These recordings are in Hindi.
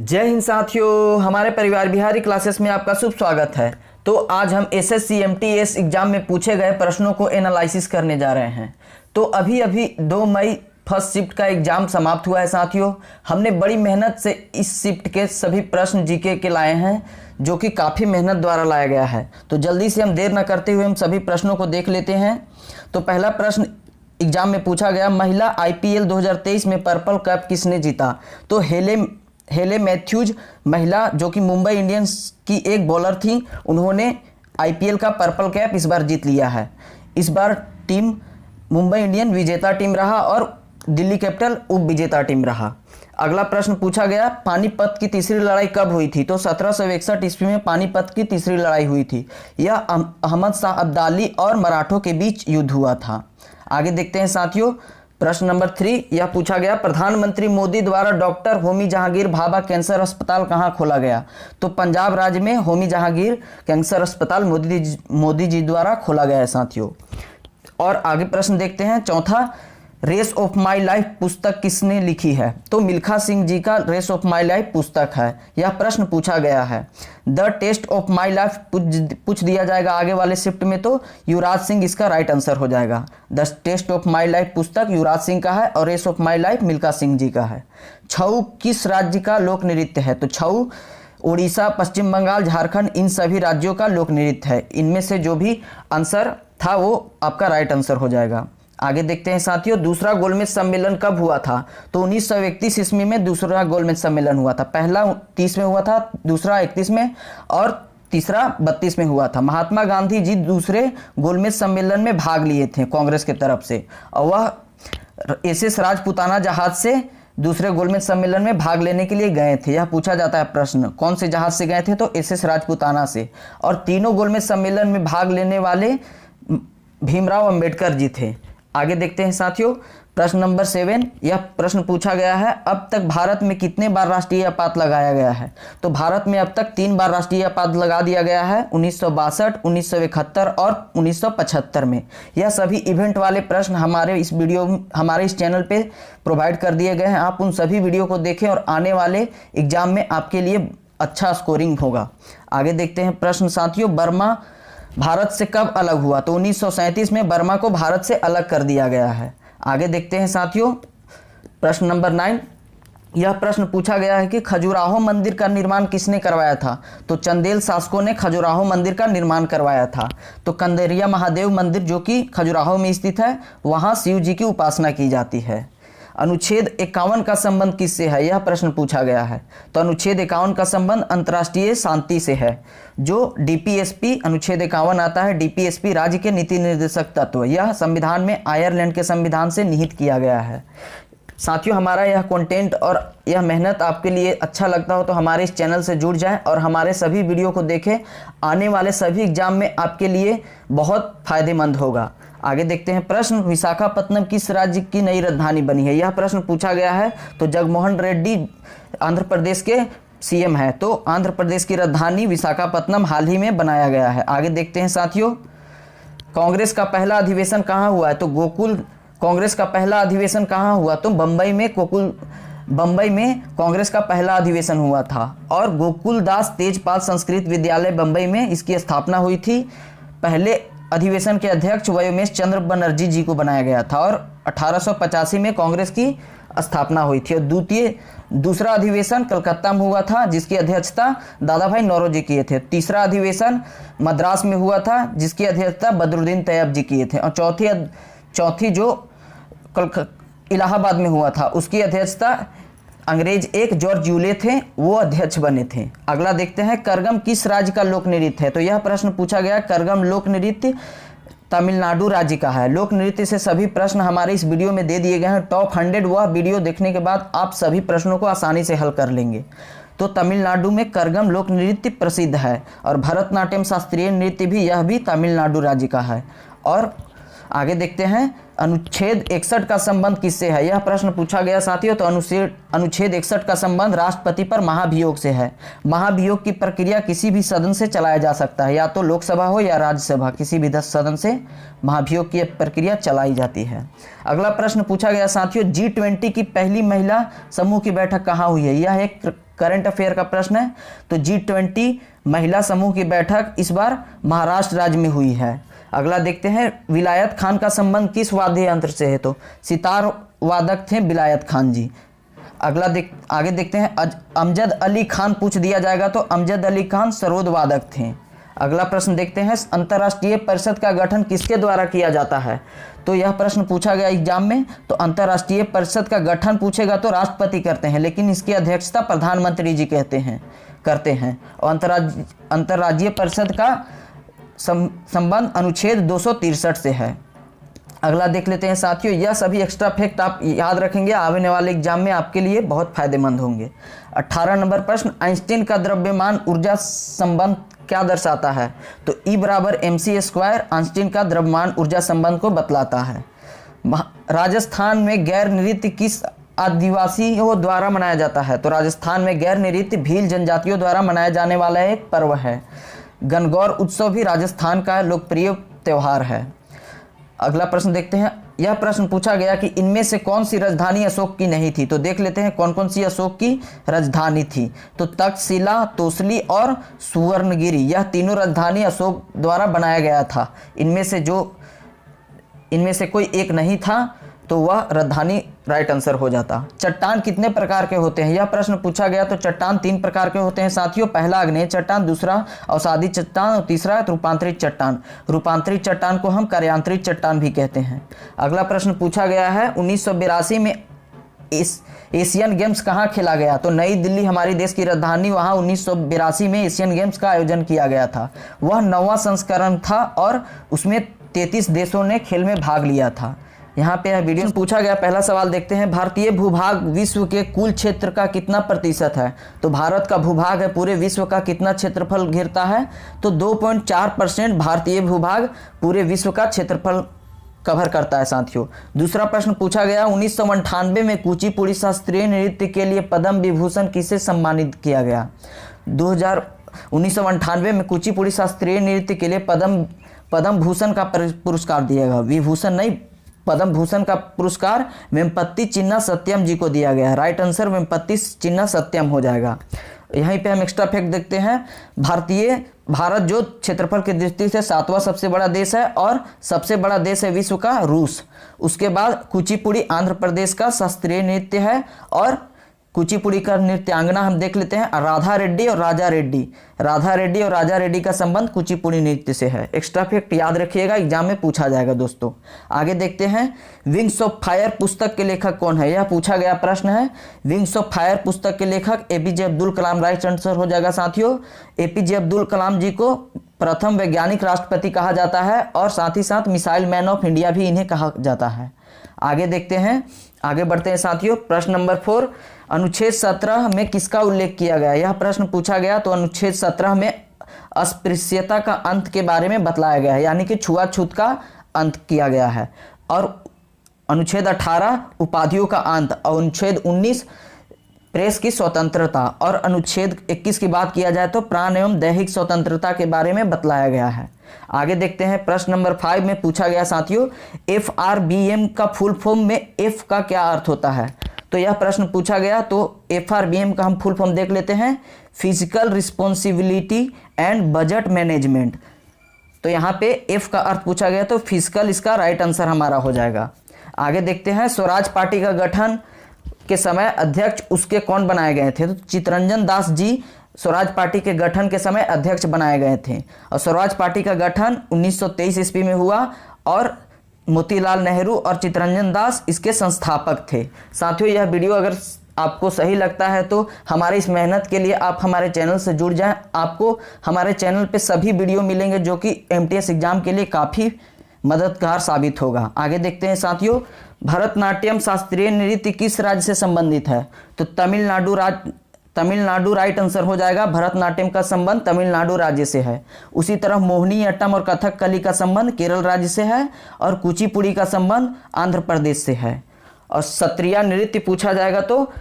जय हिंद साथियों, हमारे परिवार बिहारी क्लासेस में आपका शुभ स्वागत है। तो आज हम एसएससी एमटीएस एग्जाम में पूछे गए प्रश्नों को एनालिसिस करने जा रहे हैं। तो अभी 2 मई फर्स्ट शिफ्ट का एग्जाम समाप्त हुआ है साथियों। हमने बड़ी मेहनत से इस शिफ्ट के सभी प्रश्न जीके के लाए हैं, जो कि काफ़ी मेहनत द्वारा लाया गया है। तो जल्दी से हम देर न करते हुए हम सभी प्रश्नों को देख लेते हैं। तो पहला प्रश्न एग्जाम में पूछा गया, महिला आईपीएल 2023 में पर्पल कैप किसने जीता? तो हेले मैथ्यूज महिला, जो कि मुंबई इंडियंस की एक बॉलर थी, उन्होंने आईपीएल का पर्पल कैप इस बार जीत लिया है। इस बार टीम मुंबई इंडियन विजेता टीम रहा और दिल्ली कैपिटल उप विजेता टीम रहा। अगला प्रश्न पूछा गया, पानीपत की तीसरी लड़ाई कब हुई थी? तो 1761 ईस्वी में पानीपत की तीसरी लड़ाई हुई थी। यह अहमद शाह अब्दाली और मराठों के बीच युद्ध हुआ था। आगे देखते हैं साथियों, प्रश्न नंबर 3 यह पूछा गया, प्रधानमंत्री मोदी द्वारा डॉक्टर होमी जहांगीर भाभा कैंसर अस्पताल कहाँ खोला गया? तो पंजाब राज्य में होमी जहांगीर कैंसर अस्पताल मोदी जी द्वारा खोला गया है साथियों। और आगे प्रश्न देखते हैं, चौथा, रेस ऑफ माई लाइफ पुस्तक किसने लिखी है? तो मिल्खा सिंह जी का रेस ऑफ माई लाइफ पुस्तक है। यह प्रश्न पूछा गया है। The test of my life पूछ दिया जाएगा आगे वाले शिफ्ट में, तो युवराज सिंह इसका राइट आंसर हो जाएगा। The test of my life पुस्तक युवराज सिंह का है और race of my life Milkha Singh ji का है। छऊ किस राज्य का लोक नृत्य है? तो छऊ उड़ीसा, पश्चिम बंगाल, झारखंड, इन सभी राज्यों का लोक नृत्य है। इनमें से जो भी आंसर था वो आपका राइट आंसर हो जाएगा। आगे देखते हैं साथियों, दूसरा गोलमेज सम्मेलन कब हुआ था? तो 1931 ईस्वी में दूसरा गोलमेज सम्मेलन हुआ था। पहला 30 में हुआ था, दूसरा 31 में और तीसरा 32 में हुआ था। महात्मा गांधी जी दूसरे गोलमेज सम्मेलन में भाग लिए थे कांग्रेस की तरफ से, और वह एसएस राजपुताना जहाज से दूसरे गोलमेज सम्मेलन में भाग लेने के लिए गए थे। यह पूछा जाता है प्रश्न, कौन से जहाज से गए थे? तो एसएस राजपुताना से। और तीनों गोलमेज सम्मेलन में भाग लेने वाले भीमराव अंबेडकर जी थे। आगे देखते हैं साथियों, प्रश्न नंबर 7 यह प्रश्न पूछा गया है, अब तक भारत में कितने बार राष्ट्रीय आपात लगाया गया है? तो भारत में अब तक 3 बार राष्ट्रीय आपात लगा दिया गया है, 1962, 1971 और 1975 में। यह सभी इवेंट वाले प्रश्न हमारे इस चैनल पे प्रोवाइड कर दिए गए हैं। आप उन सभी वीडियो को देखें और आने वाले एग्जाम में आपके लिए अच्छा स्कोरिंग होगा। आगे देखते हैं प्रश्न साथियों, बर्मा भारत से कब अलग हुआ? तो 1937 में बर्मा को भारत से अलग कर दिया गया है। आगे देखते हैं साथियों, प्रश्न नंबर 9 यह प्रश्न पूछा गया है कि खजुराहो मंदिर का निर्माण किसने करवाया था? तो चंदेल शासकों ने खजुराहो मंदिर का निर्माण करवाया था। तो कंदेरिया महादेव मंदिर, जो कि खजुराहो में स्थित है, वहाँ शिव जी की उपासना की जाती है। अनुच्छेद 51 का संबंध किससे है? यह प्रश्न पूछा गया है। तो अनुच्छेद 51 का संबंध अंतर्राष्ट्रीय शांति से है। जो डीपीएसपी अनुच्छेद 51 आता है, डीपीएसपी राज्य के नीति निर्देशक तत्व, यह संविधान में आयरलैंड के संविधान से निहित किया गया है। साथियों, हमारा यह कंटेंट और यह मेहनत आपके लिए अच्छा लगता हो तो हमारे इस चैनल से जुड़ जाएं और हमारे सभी वीडियो को देखें। आने वाले सभी एग्जाम में आपके लिए बहुत फायदेमंद होगा। आगे देखते हैं प्रश्न, विशाखापत्तनम किस राज्य की नई राजधानी बनी है? यह प्रश्न पूछा गया है। तो जगमोहन रेड्डी आंध्र प्रदेश के सीएम है, तो आंध्र प्रदेश की राजधानी विशाखापत्तनम हाल ही में बनाया गया है। आगे देखते हैं साथियों, कांग्रेस का पहला अधिवेशन कहाँ हुआ है? तो कांग्रेस का पहला अधिवेशन कहाँ हुआ? तो बम्बई में कांग्रेस का पहला अधिवेशन हुआ था और गोकुलदास तेजपाल संस्कृत विद्यालय बम्बई में इसकी स्थापना हुई थी। पहले अधिवेशन के अध्यक्ष व्योमेश चंद्र बनर्जी जी को बनाया गया था और 1885 में कांग्रेस की स्थापना हुई थी। और दूसरा अधिवेशन कलकत्ता में हुआ था, जिसकी अध्यक्षता दादा भाई नौरोजी किए थे। तीसरा अधिवेशन मद्रास में हुआ था, जिसकी अध्यक्षता बदरुद्दीन तैयब जी किए थे। और चौथी जो इलाहाबाद में हुआ था, उसकी अध्यक्षता अंग्रेज एक जॉर्ज यूले थे, वो अध्यक्ष बने थे। अगला देखते हैं, करगम किस राज्य का लोक नृत्य है? तो यह प्रश्न पूछा गया, करगम लोक नृत्य तमिलनाडु राज्य का है। लोक नृत्य से सभी प्रश्न हमारे इस वीडियो में दे दिए गए हैं। टॉप 100 वह वीडियो देखने के बाद आप सभी प्रश्नों को आसानी से हल कर लेंगे। तो तमिलनाडु में करगम लोक नृत्य प्रसिद्ध है और भरतनाट्यम शास्त्रीय नृत्य भी, यह भी तमिलनाडु राज्य का है। और आगे देखते हैं अनुच्छेद 61 का संबंध किससे है। यह प्रश्न पूछा गया साथियों। तो अनुच्छेद 61 का संबंध राष्ट्रपति पर महाभियोग से है। महाभियोग की प्रक्रिया किसी भी सदन से चलाया जा सकता है, या तो लोकसभा हो या राज्यसभा, किसी भी 10 सदन से महाभियोग की प्रक्रिया चलाई जाती है। अगला प्रश्न पूछा गया साथियों, G20 की पहली महिला समूह की बैठक कहाँ हुई है। यह एक करंट अफेयर का प्रश्न है। तो G20 महिला समूह की बैठक इस बार महाराष्ट्र राज्य में हुई है। अगला देखते हैं, विलायत खान का संबंध किस वाद्य यंत्र से है। तो सितार वादक थे विलायत खान जी। आगे देखते हैं, अमजद अली खान पूछ दिया जाएगा। तो अमजद अली खान सरोद वादक थे। अगला प्रश्न देखते हैं, अंतर्राष्ट्रीय परिषद का गठन किसके द्वारा किया जाता है। तो यह प्रश्न पूछा गया एग्जाम में। तो अंतर्राष्ट्रीय परिषद का गठन पूछेगा तो राष्ट्रपति करते हैं, लेकिन इसकी अध्यक्षता प्रधानमंत्री जी करते हैं। और अंतर्राज्यीय परिषद का संबंध अनुच्छेद 263 से है। अगला देख लेते हैं साथियों, यह सभी एक्स्ट्रा फैक्ट आप याद रखेंगे, आने वाले एग्जाम में आपके लिए बहुत फायदेमंद होंगे। 18 नंबर प्रश्न, आइंस्टीन का द्रव्यमान ऊर्जा संबंध क्या दर्शाता है। तो E बराबर mc²। आइंस्टीन का द्रव्यमान ऊर्जा संबंध को बतलाता है। राजस्थान में गैर नृत्य किस आदिवासियों द्वारा मनाया जाता है। तो राजस्थान में गैर नृत्य भील जनजातियों द्वारा मनाया जाने वाला एक पर्व है। गणगौर उत्सव भी राजस्थान का लोकप्रिय त्यौहार है। अगला प्रश्न देखते हैं, यह प्रश्न पूछा गया कि इनमें से कौन सी राजधानी अशोक की नहीं थी। तो देख लेते हैं कौन कौन सी अशोक की राजधानी थी। तो तक्षशिला, तोसली और सुवर्णगिरी, यह तीनों राजधानी अशोक द्वारा बनाया गया था। इनमें से कोई एक नहीं था तो वह राजधानी राइट आंसर हो जाता। चट्टान कितने प्रकार के होते हैं। यह प्रश्न पूछा गया। तो चट्टान 3 प्रकार के होते हैं साथियों। पहला आग्नेय चट्टान, दूसरा अवसादी चट्टान और तीसरा रूपांतरित चट्टान। रूपांतरित चट्टान को हम कार्यांतरित चट्टान भी कहते हैं। अगला प्रश्न पूछा गया है, 1982 में एशियन गेम्स कहाँ खेला गया। तो नई दिल्ली हमारी देश की राजधानी, वहाँ 1982 में एशियन गेम्स का आयोजन किया गया था। वह 9वां संस्करण था और उसमें 33 देशों ने खेल में भाग लिया था। यहाँ पे वीडियो में पूछा गया। पहला सवाल देखते हैं, भारतीय भूभाग विश्व के कुल क्षेत्र का कितना प्रतिशत है। तो भारत का भूभाग है पूरे विश्व का कितना क्षेत्रफल घेरता है। तो 2.4% भारतीय भूभाग पूरे विश्व का क्षेत्रफल कवर करता है साथियों। दूसरा प्रश्न पूछा गया, 1998 में कुचिपुड़ी शास्त्रीय नृत्य के लिए पद्म विभूषण किसे सम्मानित किया गया। 1998 में कुचिपुड़ी शास्त्रीय नृत्य के लिए पद्म भूषण का पुरस्कार दिया गया। विभूषण नहीं, पद्म भूषण का पुरस्कार वेम्पति चिन्ना सत्यम जी को दिया गया है। राइट आंसर वेम्पति चिन्ना सत्यम हो जाएगा। यहीं पे हम एक्स्ट्रा फैक्ट देखते हैं, भारत जो क्षेत्रफल की दृष्टि से 7वां सबसे बड़ा देश है और सबसे बड़ा देश है विश्व का रूस। उसके बाद कुचिपुड़ी आंध्र प्रदेश का शास्त्रीय नृत्य है और कुचिपुड़ी का नृत्यांगना हम देख लेते हैं राधा रेड्डी और राजा रेड्डी। राधा रेड्डी और राजा रेड्डी का संबंध कुचिपुड़ी नृत्य से है। एक्स्ट्रा फैक्ट याद रखिएगा, एग्जाम में पूछा जाएगा दोस्तों। आगे देखते हैं, विंग्स ऑफ फायर पुस्तक के लेखक कौन है। यह पूछा गया प्रश्न है। विंग्स ऑफ फायर पुस्तक के लेखक APJ Abdul Kalam right answer हो जाएगा साथियों। एपीजे अब्दुल कलाम जी को प्रथम वैज्ञानिक राष्ट्रपति कहा जाता है और साथ ही साथ मिसाइल मैन ऑफ इंडिया भी इन्हें कहा जाता है। आगे देखते हैं, आगे बढ़ते हैं साथियों। प्रश्न नंबर 4, अनुच्छेद 17 में किसका उल्लेख किया गया। यह प्रश्न पूछा गया। तो अनुच्छेद 17 में अस्पृश्यता का अंत के बारे में बतलाया गया है, यानी कि छुआछूत का अंत किया गया है। और अनुच्छेद 18 उपाधियों का अंत, और अनुच्छेद 19 प्रेस की स्वतंत्रता, और अनुच्छेद 21 की बात किया जाए तो प्राण एवं दैहिक स्वतंत्रता के बारे में बतलाया गया है। आगे देखते हैं, प्रश्न नंबर 5 में पूछा गया साथियों, FRBM का फुल फॉर्म में F का क्या अर्थ होता है। तो यह प्रश्न पूछा गया। तो FRBM का हम फुल फॉर्म देख लेते हैं, physical responsibility and budget management. तो यहाँ पे F का अर्थ पूछा गया तो फिजिकल इसका राइट आंसर हमारा हो जाएगा। आगे देखते हैं, स्वराज पार्टी का गठन के समय अध्यक्ष उसके कौन बनाए गए थे। तो चित्तरंजन दास जी स्वराज पार्टी के गठन के समय अध्यक्ष बनाए गए थे। और स्वराज पार्टी का गठन 1923 ईस्वी में हुआ और मोतीलाल नेहरू और चित्तरंजन दास इसके संस्थापक थे। साथियों, यह वीडियो अगर आपको सही लगता है तो हमारी इस मेहनत के लिए आप हमारे चैनल से जुड़ जाएं। आपको हमारे चैनल पे सभी वीडियो मिलेंगे जो कि MTS एग्जाम के लिए काफ़ी मददगार साबित होगा। आगे देखते हैं साथियों, भरतनाट्यम शास्त्रीय नृत्य किस राज्य से संबंधित है। तो तमिलनाडु राइट आंसर हो जाएगा। भरतनाट्यम का संबंध तमिलनाडु राज्य से है। उसी तरह मोहिनीअट्टम और कथकली का संबंध केरल राज्य से है और कुचिपुड़ी का संबंध आंध्र प्रदेश से है। और सत्रिया नृत्य पूछा जाएगा तो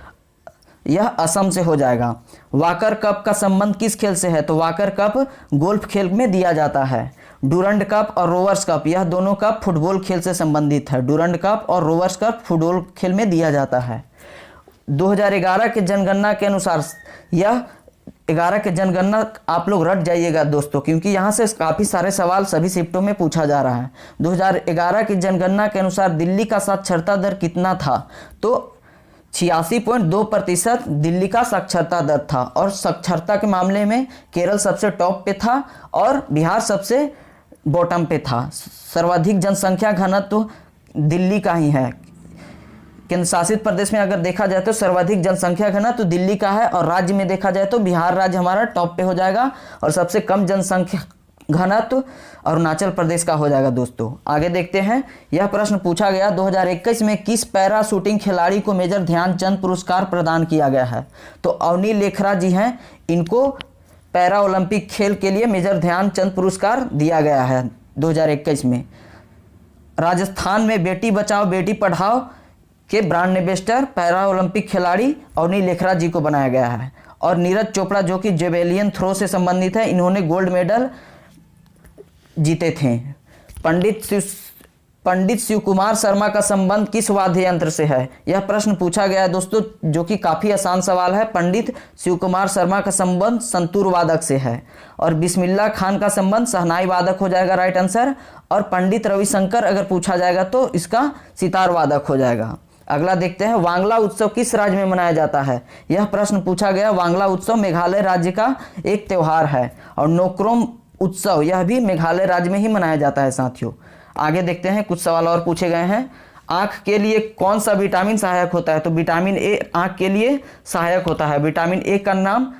यह असम से हो जाएगा। वाकर कप का संबंध किस खेल से है? तो वाकर कप गोल्फ खेल में दिया जाता है। डूरंड कप और रोवर्स कप, यह दोनों कप फुटबॉल खेल से संबंधित है। डूरंड कप और रोवर्स कप फुटबॉल खेल में दिया जाता है। 2011 के जनगणना के अनुसार, यह 11 के जनगणना आप लोग रट जाइएगा दोस्तों, क्योंकि यहाँ से काफ़ी सारे सवाल सभी शिफ्टों में पूछा जा रहा है। 2011 की जनगणना के अनुसार दिल्ली का साक्षरता दर कितना था? तो 86.2% दिल्ली का साक्षरता दर था। और साक्षरता के मामले में केरल सबसे टॉप पे था और बिहार सबसे बॉटम पे था। सर्वाधिक जनसंख्या घनत्व दिल्ली का ही है। केंद्र शासित प्रदेश में अगर देखा जाए तो सर्वाधिक जनसंख्या घनत्व दिल्ली का है, और राज्य में देखा जाए तो बिहार राज्य हमारा टॉप पे हो जाएगा, और सबसे कम जनसंख्या घनत्व अरुणाचल प्रदेश का हो जाएगा। दोस्तों आगे देखते हैं। यह प्रश्न पूछा गया 2021 में किस पैरा शूटिंग खिलाड़ी को मेजर ध्यानचंद पुरस्कार प्रदान किया गया है? तो अवनी लेखरा जी हैं, इनको पैरा ओलंपिक खेल के लिए मेजर ध्यानचंद पुरस्कार दिया गया है 2021 में। राजस्थान में बेटी बचाओ बेटी पढ़ाओ के ब्रांड एम्बेसडर पैरा ओलंपिक खिलाड़ी अवनी लेखरा जी को बनाया गया है। और नीरज चोपड़ा जो कि जेवेलियन थ्रो से संबंधित है, इन्होंने गोल्ड मेडल जीते थे। पंडित शिव कुमार शर्मा का संबंध किस वाद्य यंत्र से है? यह प्रश्न पूछा गया है दोस्तों, जो कि काफ़ी आसान सवाल है। पंडित शिव कुमार शर्मा का संबंध संतूर वादक से है। और बिस्मिल्लाह खान का संबंध शहनाई वादक हो जाएगा राइट आंसर। और पंडित रविशंकर अगर पूछा जाएगा तो इसका सितार वादक हो जाएगा। अगला देखते हैं, वांगला उत्सव किस राज्य में मनाया जाता है? यह प्रश्न पूछा गया। वांगला उत्सव मेघालय राज्य का एक त्यौहार है। और नोक्रोम उत्सव यह भी मेघालय राज्य में ही मनाया जाता है साथियों। आगे देखते हैं, कुछ सवाल और पूछे गए हैं। आंख के लिए कौन सा विटामिन सहायक होता है? तो विटामिन ए आंख के लिए सहायक होता है। विटामिन ए का नाम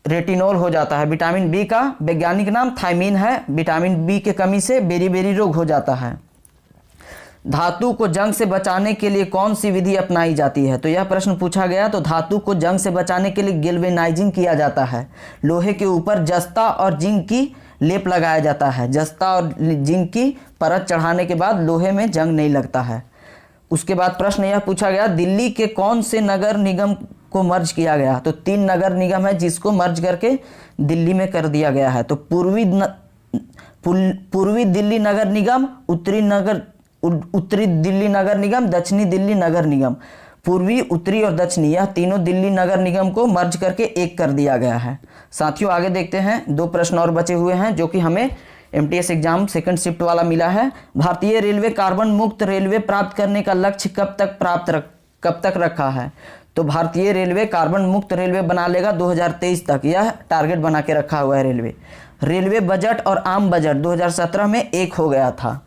रेटिनोल हो जाता है। विटामिन बी का वैज्ञानिक नाम थायमीन है। विटामिन बी के कमी से बेरी रोग हो जाता है। धातु को जंग से बचाने के लिए कौन सी विधि अपनाई जाती है? तो यह प्रश्न पूछा गया। तो धातु को जंग से बचाने के लिए गैल्वेनाइजिंग किया जाता है। लोहे के ऊपर जस्ता और जिंक की लेप लगाया जाता है। जस्ता और जिंक की परत चढ़ाने के बाद लोहे में जंग नहीं लगता है। उसके बाद प्रश्न यह पूछा गया, दिल्ली के कौन से नगर निगम को मर्ज किया गया? तो 3 नगर निगम है जिसको मर्ज करके दिल्ली में कर दिया गया है। तो पूर्वी दिल्ली नगर निगम, उत्तरी दिल्ली नगर निगम, दक्षिणी दिल्ली नगर निगम। पूर्वी, उत्तरी और दक्षिणी यह तीनों दिल्ली नगर निगम को मर्ज करके एक कर दिया गया है। साथियों आगे देखते हैं, 2 प्रश्न और बचे हुए हैं जो कि हमें एमटीएस एग्जाम सेकंड शिफ्ट वाला मिला है। भारतीय रेलवे कार्बन मुक्त रेलवे प्राप्त करने का लक्ष्य कब तक रखा है? तो भारतीय रेलवे कार्बन मुक्त रेलवे बना लेगा 2023 तक, यह टारगेट बना के रखा हुआ है रेलवे बजट और आम बजट 2017 में एक हो गया था।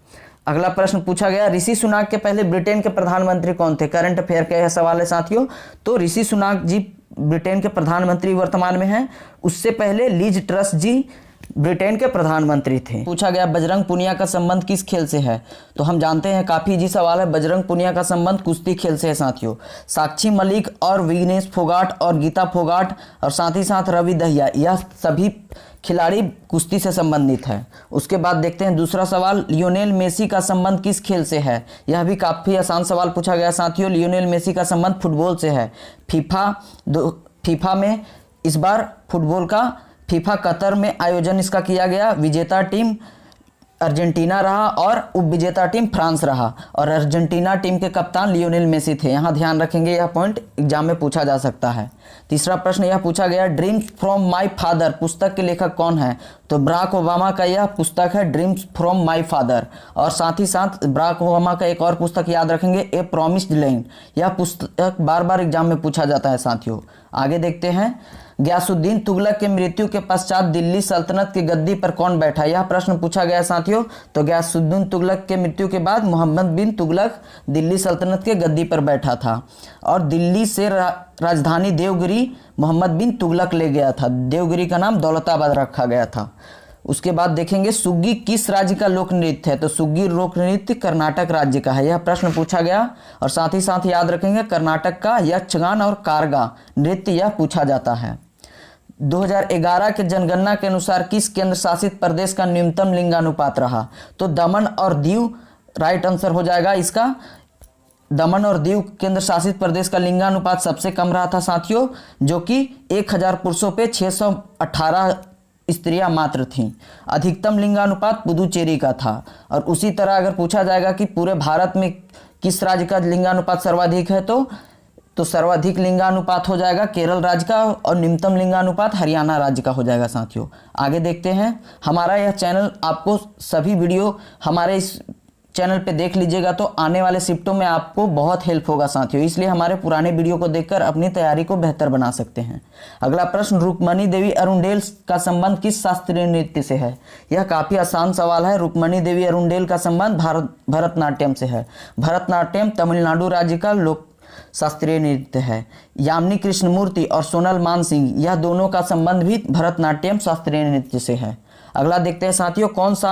अगला प्रश्न पूछा गया, ऋषि सुनाक के पहले ब्रिटेन के प्रधानमंत्री कौन थे? करंट अफेयर का यह सवाल है साथियों। तो ऋषि सुनाक जी ब्रिटेन के प्रधानमंत्री वर्तमान में हैं। उससे पहले लीज ट्रस जी ब्रिटेन के प्रधानमंत्री थे। पूछा गया, बजरंग पुनिया का संबंध किस खेल से है? तो हम जानते हैं, काफ़ी इजी सवाल है। बजरंग पुनिया का संबंध कुश्ती खेल से है साथियों। साक्षी मलिक और विग्नेश फोगाट और गीता फोगाट और साथ ही साथ रवि दहिया, यह सभी खिलाड़ी कुश्ती से संबंधित है। उसके बाद देखते हैं दूसरा सवाल, लियोनेल मेसी का संबंध किस खेल से है? यह भी काफ़ी आसान सवाल पूछा गया साथियों। लियोनेल मेसी का संबंध फुटबॉल से है। फीफा में इस बार फुटबॉल का फीफा कतर में आयोजन इसका किया गया। विजेता टीम अर्जेंटीना रहा और उपविजेता टीम फ्रांस रहा। और अर्जेंटीना टीम के कप्तान लियोनेल मेसी थे। यहाँ ध्यान रखेंगे, यह पॉइंट एग्जाम में पूछा जा सकता है। तीसरा प्रश्न यह पूछा गया, ड्रीम्स फ्रॉम माय फादर पुस्तक के लेखक कौन है? तो बराक ओबामा का यह पुस्तक है ड्रीम्स फ्रॉम माय फादर। और साथ ही साथ बराक ओबामा का एक और पुस्तक याद रखेंगे, ए प्रॉमिस्ड लैंड। यह पुस्तक बार बार एग्जाम में पूछा जाता है साथियों। आगे देखते हैं, गयासुद्दीन तुगलक के मृत्यु के पश्चात दिल्ली सल्तनत की गद्दी पर कौन बैठा? यह प्रश्न पूछा गया साथियों। तो गयासुद्दीन तुगलक के मृत्यु के बाद मोहम्मद बिन तुगलक दिल्ली सल्तनत के गद्दी पर बैठा था। और दिल्ली से राजधानी देवगिरी मोहम्मद बिन तुगलक ले गया था। देवगिरी का नाम दौलताबाद रखा गया था। उसके बाद देखेंगे सुग्गी किस राज्य का लोक नृत्य है, तो सुग्गी लोक नृत्य कर्नाटक राज्य का है, यह प्रश्न पूछा गया। और साथ ही साथ याद रखेंगे कर्नाटक का यक्षगान और कारगा नृत्य यह पूछा जाता है। 2011 के जनगणना के अनुसार किस केंद्र शासित प्रदेश का न्यूनतम लिंगानुपात रहा, तो दमन और दीव राइट आंसर हो जाएगा इसका। दमन और दीव केंद्र शासित प्रदेश का लिंगानुपात सबसे कम रहा था साथियों, जो कि 1000 पुरुषों पे 618 स्त्रियां मात्र थीं। अधिकतम लिंगानुपात पुदुचेरी का था। और उसी तरह अगर पूछा जाएगा कि पूरे भारत में किस राज्य का लिंगानुपात सर्वाधिक है, तो सर्वाधिक लिंगानुपात हो जाएगा केरल राज्य का और निम्नतम लिंगानुपात हरियाणा राज्य का हो जाएगा साथियों। आगे देखते हैं। हमारा यह चैनल, आपको सभी वीडियो हमारे इस चैनल पे देख लीजिएगा तो आने वाले शिफ्टों में आपको बहुत हेल्प होगा साथियों, इसलिए हमारे पुराने वीडियो को देखकर अपनी तैयारी को बेहतर बना सकते हैं। अगला प्रश्न, रुक्मणी देवी अरुणडेल का संबंध किस शास्त्रीय नृत्य से है? यह काफ़ी आसान सवाल है। रुक्मणी देवी अरुणडेल का संबंध भरतनाट्यम से है। भरतनाट्यम तमिलनाडु राज्य का लोक शास्त्रीय नृत्य है। यामिनी कृष्णमूर्ति और सोनल मानसिंह, यह दोनों का संबंध भी भरतनाट्यम शास्त्रीय नृत्य से है। अगला देखते हैं साथियों, कौन सा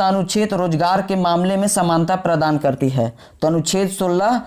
अनुच्छेद रोजगार के मामले में समानता प्रदान करती है? तो अनुच्छेद 16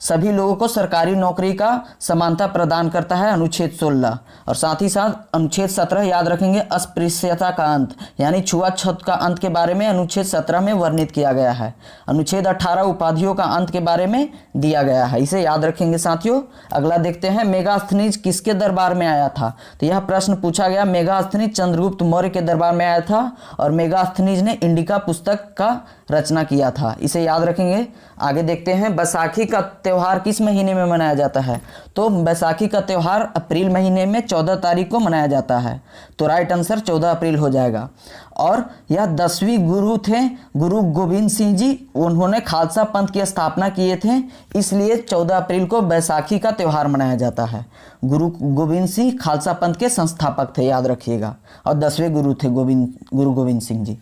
सभी लोगों को सरकारी नौकरी का समानता प्रदान करता है, अनुच्छेद 16। और साथ ही साथ अनुच्छेद 17 याद रखेंगे, अस्पृश्यता का अंत यानी छुआछूत का अंत के बारे में अनुच्छेद 17 में वर्णित किया गया है। अनुच्छेद 18 उपाधियों का अंत के बारे में दिया गया है, इसे याद रखेंगे साथियों। अगला देखते हैं, मेगास्थनीज किसके दरबार में आया था? तो यह प्रश्न पूछा गया। मेगास्थनीज चंद्रगुप्त मौर्य के दरबार में आया था और मेगास्थनीज ने इंडिका पुस्तक का रचना किया था, इसे याद रखेंगे। आगे देखते हैं, बैसाखी का त्यौहार किस महीने में मनाया जाता है? तो बैसाखी का त्यौहार अप्रैल महीने में 14 तारीख को मनाया जाता है, तो राइट आंसर 14 अप्रैल हो जाएगा। और यह 10वीं गुरु थे गुरु गोविंद सिंह जी, उन्होंने खालसा पंथ की स्थापना किए थे, इसलिए 14 अप्रैल को बैसाखी का त्यौहार मनाया जाता है। गुरु गोविंद सिंह खालसा पंथ के संस्थापक थे, याद रखिएगा, और 10वें गुरु थे गुरु गोविंद सिंह जी।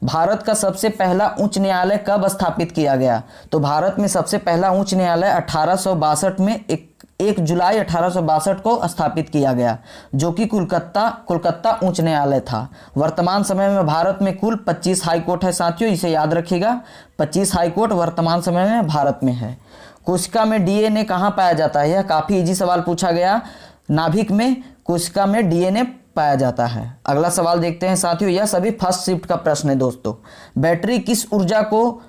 भारत का सबसे पहला उच्च न्यायालय कब स्थापित किया गया? तो भारत में सबसे पहला उच्च न्यायालय 1862 में 1 जुलाई 1862 को स्थापित किया गया, जो कि कोलकाता उच्च न्यायालय था। वर्तमान समय में भारत में कुल 25 हाईकोर्ट है साथियों, इसे याद रखिएगा। 25 हाईकोर्ट वर्तमान समय में भारत में है। कोशिका में डीएनए कहाँ पाया जाता है? यह काफ़ी इजी सवाल पूछा गया। नाभिक में कोशिका में डीएनए पाया जाता है। अगला सवाल देखते हैं साथियों, यह सभी फर्स्ट शिफ्ट का प्रश्न है दोस्तों। बैटरी किस ऊर्जा को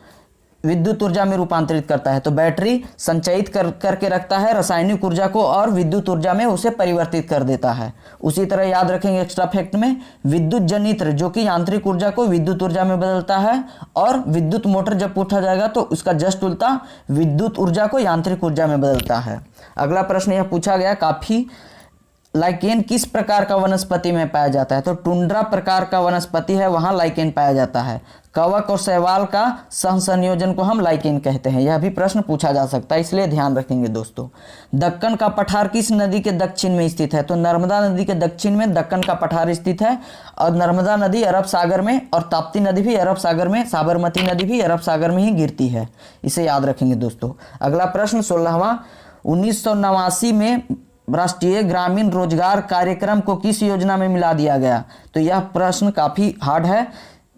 विद्युत ऊर्जा में रूपांतरित करता है? तो बैटरी संचयित करके रखता है रासायनिक ऊर्जा को और विद्युत ऊर्जा में उसे परिवर्तित कर देता है। उसी तरह याद रखेंगे एक्स्ट्रा फैक्ट में, विद्युत जनित्र जो कि यांत्रिक ऊर्जा को विद्युत ऊर्जा में बदलता है, और विद्युत मोटर जब पूछा जाएगा तो उसका जस्ट उल्टा, विद्युत ऊर्जा को यांत्रिक ऊर्जा में बदलता है। अगला प्रश्न यह पूछा गया, काफी लाइकेन किस प्रकार का वनस्पति में पाया जाता है? तो टुंड्रा प्रकार का वनस्पति है, वहाँ लाइकेन पाया जाता है। कवक और शैवाल का सहसंयोजन को हम लाइकेन कहते हैं, यह भी प्रश्न पूछा जा सकता है, इसलिए ध्यान रखेंगे दोस्तों। दक्कन का पठार किस नदी के दक्षिण में स्थित है? तो नर्मदा नदी के दक्षिण में दक्कन का पठार स्थित है, और नर्मदा नदी अरब सागर में, और ताप्ती नदी भी अरब सागर में, साबरमती नदी भी अरब सागर में ही गिरती है, इसे याद रखेंगे दोस्तों। अगला प्रश्न 16वां, 1989 में राष्ट्रीय ग्रामीण रोजगार कार्यक्रम को किस योजना में मिला दिया गया? तो यह प्रश्न काफ़ी हार्ड है।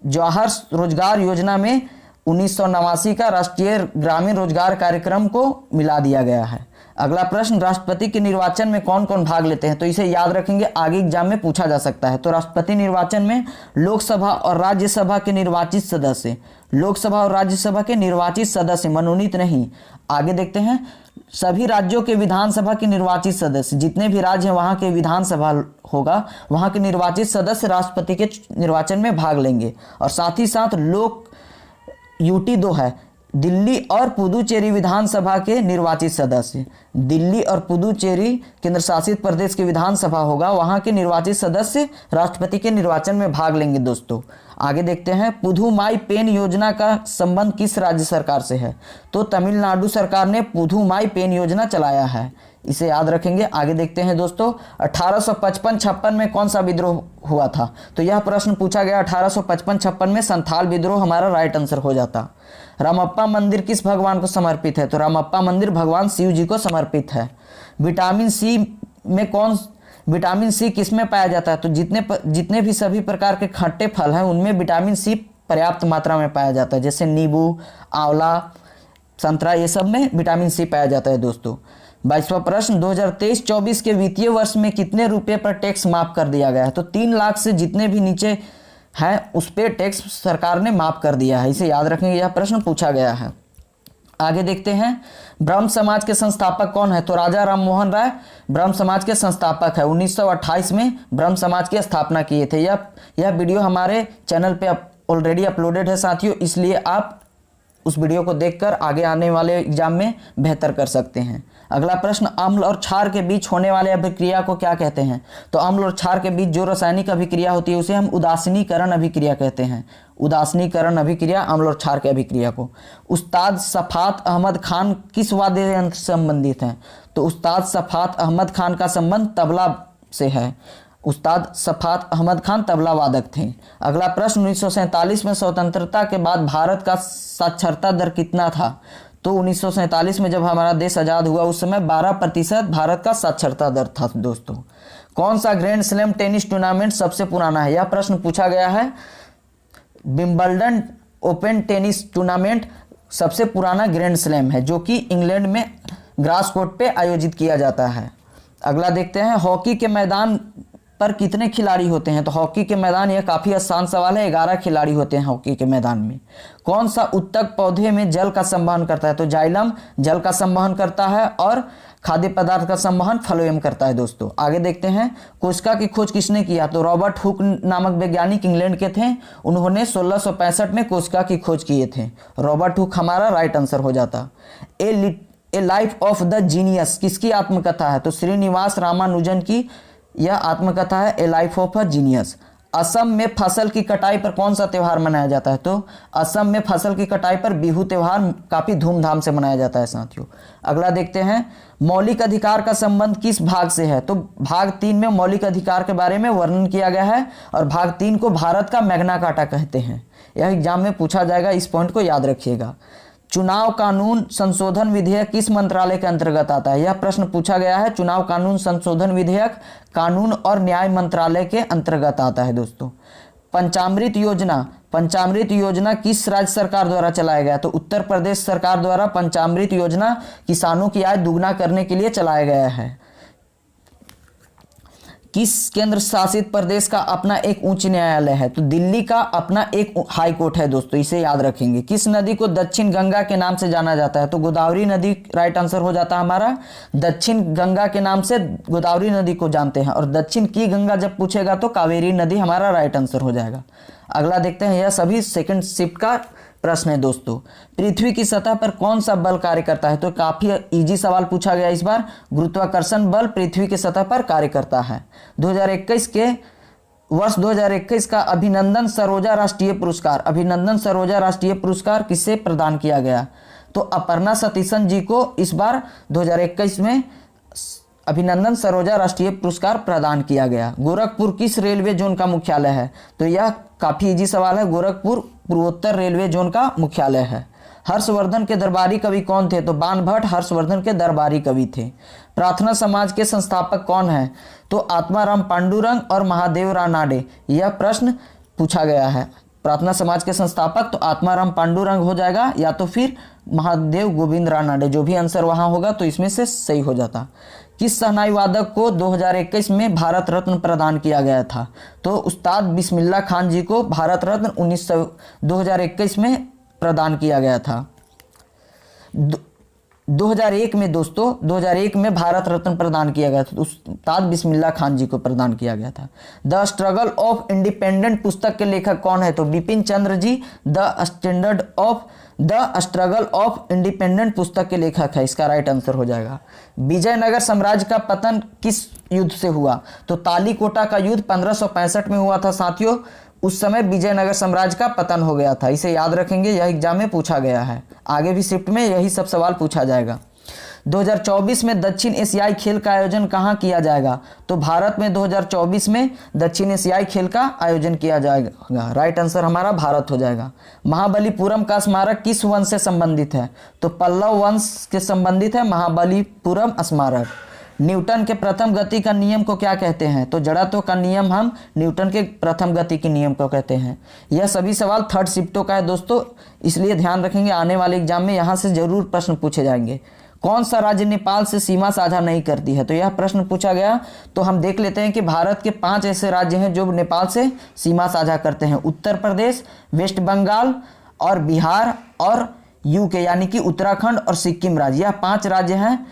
जवाहर रोजगार योजना में 1989 का राष्ट्रीय ग्रामीण रोजगार कार्यक्रम को मिला दिया गया है। अगला प्रश्न, राष्ट्रपति के निर्वाचन में कौन कौन भाग लेते हैं? तो इसे याद रखेंगे, आगे एग्जाम में पूछा जा सकता है। तो राष्ट्रपति निर्वाचन में लोकसभा और राज्यसभा के निर्वाचित सदस्य, लोकसभा और राज्यसभा के निर्वाचित सदस्य, मनोनीत नहीं। आगे देखते हैं, सभी राज्यों के विधानसभा के निर्वाचित सदस्य, जितने भी राज्य हैं वहाँ के विधानसभा होगा, वहाँ के निर्वाचित सदस्य राष्ट्रपति के निर्वाचन में भाग लेंगे। और साथ ही साथ यूटी 2 है, दिल्ली और पुदुचेरी विधानसभा के निर्वाचित सदस्य, दिल्ली और पुदुचेरी केंद्र शासित प्रदेश की विधानसभा होगा, वहां के निर्वाचित सदस्य राष्ट्रपति के निर्वाचन में भाग लेंगे दोस्तों। आगे देखते हैं, पुधुमाई पेन योजना का संबंध किस राज्य सरकार से है? तो तमिलनाडु सरकार ने पुधुमाई पेन योजना चलाया है, इसे याद रखेंगे। आगे देखते हैं दोस्तों, 1855-56 में कौन सा विद्रोह हुआ था? तो यह प्रश्न पूछा गया 1855-56 में संथाल विद्रोह हमारा राइट आंसर हो जाता। रामप्पा मंदिर किस भगवान को समर्पित है? तो रामप्पा मंदिर भगवान शिव जी को समर्पित है। विटामिन सी में विटामिन सी किस में पाया जाता है? तो जितने भी सभी प्रकार के खट्टे फल हैं उनमें विटामिन सी पर्याप्त मात्रा में पाया जाता है, जैसे नींबू, आंवला, संतरा, ये सब में विटामिन सी पाया जाता है दोस्तों। 22वां प्रश्न, 2023-24 के वित्तीय वर्ष में कितने रुपए पर टैक्स माफ कर दिया गया है? तो 3 लाख से जितने भी नीचे हैं उस पर टैक्स सरकार ने माफ कर दिया है, इसे याद रखेंगे, यह प्रश्न पूछा गया है। आगे देखते हैं, ब्रह्म समाज के संस्थापक कौन है? तो राजा राम मोहन राय ब्रह्म समाज के संस्थापक है। 1928 में ब्रह्म समाज की स्थापना किए थे। यह वीडियो हमारे चैनल पे ऑलरेडी अपलोडेड है साथियों, इसलिए आप उस वीडियो को देखकर आगे आने वाले एग्जाम में बेहतर कर सकते हैं। अगला प्रश्न, अम्ल और क्षार के बीच होने वाले अभिक्रिया को क्या कहते हैं? तो अम्ल और क्षार के बीच जो रासायनिक अभिक्रिया होती है उसे हम उदासीनीकरण अभिक्रिया कहते हैं। उदासीनीकरण अभिक्रिया, अम्ल और क्षार के अभिक्रिया को। उस्ताद सफात अहमद खान किस वाद्य यंत्र से संबंधित हैं? तो उस्ताद सफात अहमद खान का संबंध तबला से है। उस्ताद सफात अहमद खान तबला वादक थे। अगला प्रश्न, 1947 में स्वतंत्रता के बाद भारत का साक्षरता दर कितना था? तो 1947 में जब हमारा देश आज़ाद हुआ उस समय 12% भारत का साक्षरता दर था दोस्तों। कौन सा ग्रैंड स्लैम टेनिस टूर्नामेंट सबसे पुराना है? यह प्रश्न पूछा गया है। विंबलडन ओपन टेनिस टूर्नामेंट सबसे पुराना ग्रैंड स्लैम है, जो कि इंग्लैंड में ग्रास कोर्ट पे आयोजित किया जाता है। अगला देखते हैं, हॉकी के मैदान पर कितने खिलाड़ी होते हैं? तो हॉकी के मैदान, यह काफ़ी आसान सवाल है, 11 खिलाड़ी होते हैं हॉकी के मैदान में। कौन सा उत्तक पौधे में जल का संवहन करता है? तो जाइलम जल का संवहन करता है और खाद्य पदार्थ का संवहन फ्लोएम करता है दोस्तों। आगे देखते हैं, कोशिका की खोज किसने किया? तो रॉबर्ट हुक नामक वैज्ञानिक इंग्लैंड के थे। उन्होंने 1665 में कोशिका की खोज किए थे। रॉबर्ट हुक हमारा राइट आंसर हो जाता। ए लाइफ ऑफ द जीनियस किसकी आत्मकथा है? तो श्रीनिवास रामानुजन की यह आत्मकथा है, ए life of a genius. Assam में फसल की कटाई पर कौन सा त्यौहार मनाया जाता है? तो असम में फसल की कटाई पर बिहू त्यौहार काफ़ी धूमधाम से मनाया जाता है साथियों। अगला देखते हैं, मौलिक अधिकार का संबंध किस भाग से है? तो भाग 3 में मौलिक अधिकार के बारे में वर्णन किया गया है और भाग 3 को भारत का मैग्ना कार्टा कहते हैं। यह एग्जाम में पूछा जाएगा, इस पॉइंट को याद रखिएगा। चुनाव कानून संशोधन विधेयक किस मंत्रालय के अंतर्गत आता है? यह प्रश्न पूछा गया है। चुनाव कानून संशोधन विधेयक कानून और न्याय मंत्रालय के अंतर्गत आता है दोस्तों। पंचामृत योजना किस राज्य सरकार द्वारा चलाया गया? तो उत्तर प्रदेश सरकार द्वारा पंचामृत योजना किसानों की आय दुगना करने के लिए चलाया गया है। किस केंद्र शासित प्रदेश का अपना एक उच्च न्यायालय है? तो दिल्ली का अपना एक हाई कोर्ट है दोस्तों, इसे याद रखेंगे। किस नदी को दक्षिण गंगा के नाम से जाना जाता है? तो गोदावरी नदी राइट आंसर हो जाता है हमारा। दक्षिण गंगा के नाम से गोदावरी नदी को जानते हैं, और दक्षिण की गंगा जब पूछेगा तो कावेरी नदी हमारा राइट आंसर हो जाएगा। अगला देखते हैं, यह सभी सेकंड शिफ्ट का प्रश्न है दोस्तों। पृथ्वी की सतह पर कौन सा बल कार्य करता है? तो काफी इजी सवाल पूछा गया इस बार। गुरुत्वाकर्षण बल पृथ्वी की सतह पर कार्य करता है। 2021 का अभिनंदन सरोजा राष्ट्रीय पुरस्कार किसे प्रदान किया गया? तो अपर्णा सतीशन जी को इस बार 2021 में अभिनंदन सरोजा राष्ट्रीय पुरस्कार प्रदान किया गया। गोरखपुर किस रेलवे जोन का मुख्यालय है? तो यह काफी इजी सवाल है। गोरखपुर पूर्वोत्तर रेलवे जोन का मुख्यालय है। हर्षवर्धन के दरबारी कवि कौन थे? तो बाणभट्ट हर्षवर्धन के दरबारी कवि थे। प्रार्थना समाज के संस्थापक कौन है? तो आत्माराम पांडुरंग और महादेव रानाडे। यह प्रश्न पूछा गया है। प्रार्थना समाज के संस्थापक तो आत्माराम पांडुरंग हो जाएगा, या तो फिर महादेव गोविंद रानाडे, जो भी आंसर वहां होगा तो इसमें से सही हो जाता। किस शहनाई वादक को 2021 में भारत रत्न प्रदान किया गया था? तो उस्ताद बिस्मिल्लाह खान जी को भारत रत्न 2021 में प्रदान किया गया था। 2001 में दोस्तों, 2001 में भारत रत्न प्रदान किया गया था, उस्ताद बिस्मिल्लाह खान जी को प्रदान किया गया था। द स्ट्रगल ऑफ इंडिपेंडेंट पुस्तक के लेखक कौन है? तो Bipin Chandra ji the struggle of independent पुस्तक के लेखक है, इसका राइट आंसर हो जाएगा। विजयनगर साम्राज्य का पतन किस युद्ध से हुआ? तो तालीकोटा का युद्ध 1565 में हुआ था साथियों। उस समय विजयनगर साम्राज्य का पतन हो गया था, इसे याद रखेंगे, यह एग्जाम में पूछा गया है। आगे भी शिफ्ट में यही सब सवाल पूछा जाएगा। 2024 में दक्षिण एशियाई खेल का आयोजन कहाँ किया जाएगा? तो भारत में 2024 में दक्षिण एशियाई खेल का आयोजन किया जाएगा। राइट आंसर हमारा भारत हो जाएगा। महाबलीपुरम का स्मारक किस वंश से संबंधित है? तो पल्लव वंश के संबंधित है महाबलीपुरम स्मारक। न्यूटन के प्रथम गति का नियम को क्या कहते हैं? तो जड़त्व का नियम हम न्यूटन के प्रथम गति के नियम को कहते हैं। यह सभी सवाल थर्ड शिफ्टों का है दोस्तों, इसलिए ध्यान रखेंगे आने वाले एग्जाम में यहाँ से जरूर प्रश्न पूछे जाएंगे। कौन सा राज्य नेपाल से सीमा साझा नहीं करती है? तो यह प्रश्न पूछा गया। तो हम देख लेते हैं कि भारत के 5 ऐसे राज्य हैं जो नेपाल से सीमा साझा करते हैं। उत्तर प्रदेश, वेस्ट बंगाल और बिहार और यूके यानी कि उत्तराखंड और सिक्किम राज्य। यह 5 राज्य हैं,